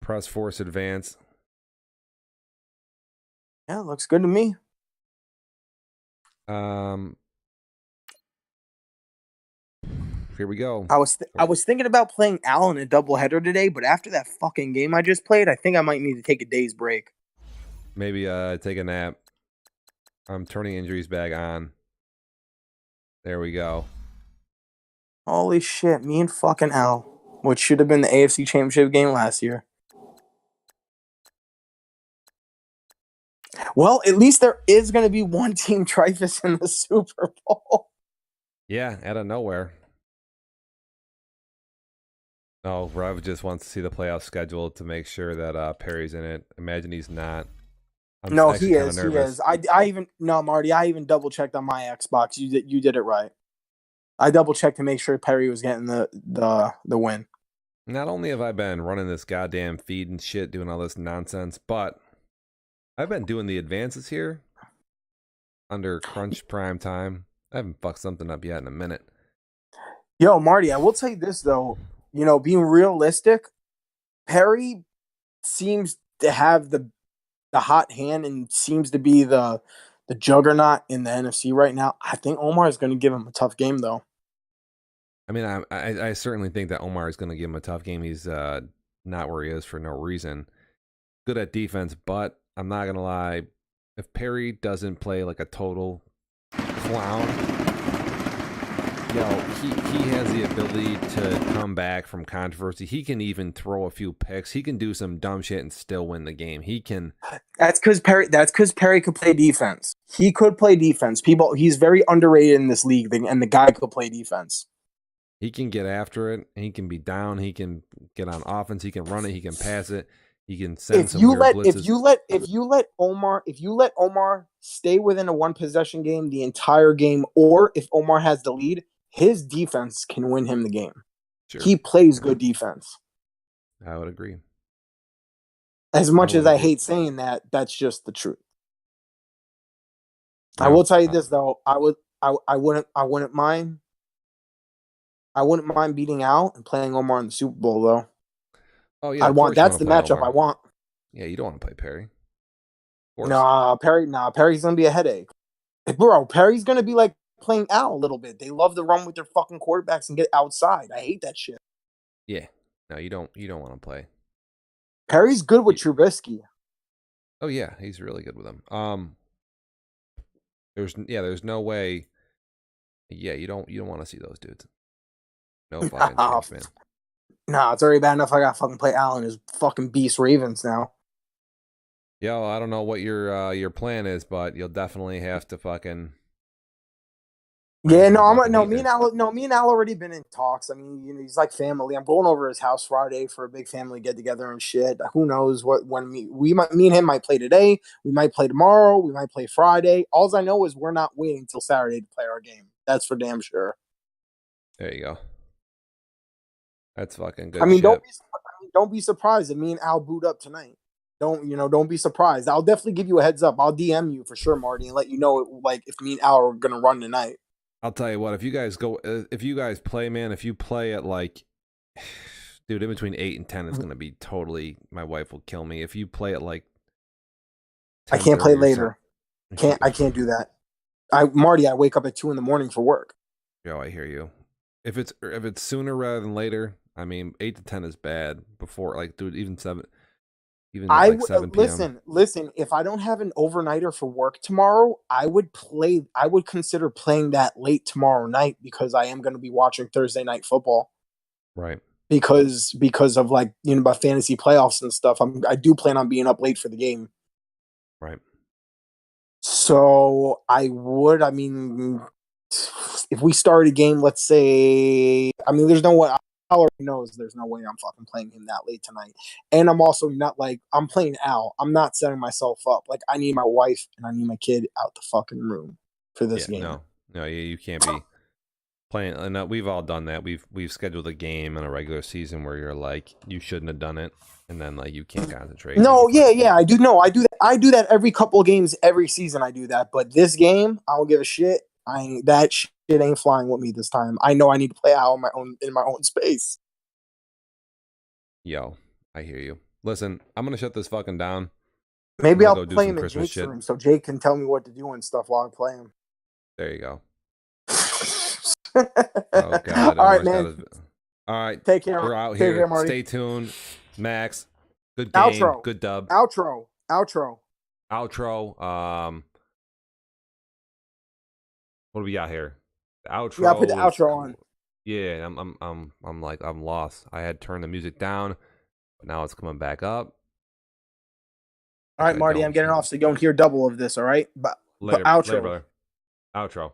Press force advance. Yeah, looks good to me. Here we go. I was thinking about playing Al in a doubleheader today, but after that fucking game I just played, I think I might need to take a day's break. Maybe take a nap. I'm turning injuries back on. There we go. Holy shit, me and fucking Al, which should have been the AFC Championship game last year. Well, at least there is going to be one team Trifus in the Super Bowl. Yeah, out of nowhere. Oh, Rev just wants to see the playoff schedule to make sure that Perry's in it. Imagine he's not. No, he is. He is. Marty, I even double checked on my Xbox. You did it right. I double checked to make sure Perry was getting the win. Not only have I been running this goddamn feed and shit, doing all this nonsense, but I've been doing the advances here under crunch prime time. I haven't fucked something up yet in a minute. Yo, Marty, I will tell you this though. You know, being realistic, Perry seems to have the hot hand and seems to be the juggernaut in the NFC right now. I think Omar is going to give him a tough game, though. I mean, I certainly think that Omar is going to give him a tough game. He's not where he is for no reason. Good at defense, but I'm not going to lie. if Perry doesn't play like a total clown, he has the ability to come back from controversy. He can even throw a few picks. He can do some dumb shit and still win the game. He can. That's because Perry could play defense. He could play defense. He's very underrated in this league, and the guy could play defense. He can get after it. He can be down. He can get on offense. He can run it. He can pass it. He can send some weird blitzes. If you let Omar stay within a one possession game the entire game, or if Omar has the lead, his defense can win him the game. Sure. He plays good defense. I would agree. As much as I hate saying that, that's just the truth. No, I will tell you this though, I wouldn't mind beating Al and playing Omar in the Super Bowl though. Oh yeah, that's the matchup Omar. I want. Yeah, you don't want to play Perry. Perry's gonna be a headache. Bro, Perry's gonna be like playing Al a little bit. They love to run with their fucking quarterbacks and get outside. I hate that shit. Yeah. No, you don't want to play. Perry's good with Trubisky. Oh yeah, he's really good with him. There's no way. Yeah, you don't want to see those dudes. No fucking chance, man. Nah, it's already bad enough I got to fucking play Allen his fucking beast Ravens now. Yeah, well, I don't know what your plan is, but you'll definitely have to fucking. Yeah, me and Al already been in talks. I mean, he's like family. I'm going over his house Friday for a big family get together and shit. Who knows me and him might play today. We might play tomorrow. We might play Friday. All I know is we're not waiting until Saturday to play our game. That's for damn sure. There you go. That's fucking good. I mean, don't be surprised if me and Al boot up tonight. Don't be surprised. I'll definitely give you a heads up. I'll DM you for sure, Marty, and let you know like if me and Al are gonna run tonight. I'll tell you what. If you guys play, man. If you play at like, dude, in between 8 and 10 is gonna be totally. My wife will kill me if you play at like. I can't play later. I can't do that. Marty, I wake up at 2 a.m. for work. Yo, I hear you. If it's sooner rather than later, I mean 8 to 10 is bad. Before like, dude, even 7. Even like 7 p.m. Listen. If I don't have an overnighter for work tomorrow, I would consider playing that late tomorrow night because I am going to be watching Thursday night football. Right. Because of like about fantasy playoffs and stuff. I do plan on being up late for the game. Right. So I would. I mean, if we start a game, let's say, there's no way. Al already knows there's no way I'm fucking playing him that late tonight. And I'm also not like, I'm playing Al. I'm not setting myself up. Like, I need my wife and I need my kid out the fucking room for this game. No, you can't be playing. And we've all done that. We've scheduled a game in a regular season where you're like, you shouldn't have done it. And then like you can't concentrate. No, yeah, I do. No, I do that. I do that every couple of games, every season. I do that. But this game, I don't give a shit. That shit ain't flying with me this time. I know I need to play out in my own space. Yo, I hear you. Listen, I'm gonna shut this fucking down. Maybe I'll play him in Jake's room so Jake can tell me what to do and stuff while I play him. There you go. Oh God! All right, man. All right, take care. We're out here. Marty. Stay tuned, Max. Good game. Outro. Good dub. Outro. What do we got here? The outro. Yeah, put the outro on. Yeah, I'm lost. I had turned the music down, but now it's coming back up. All right, Marty, I'm getting off, so you don't hear double of this. All right, but outro. Later, brother. Outro.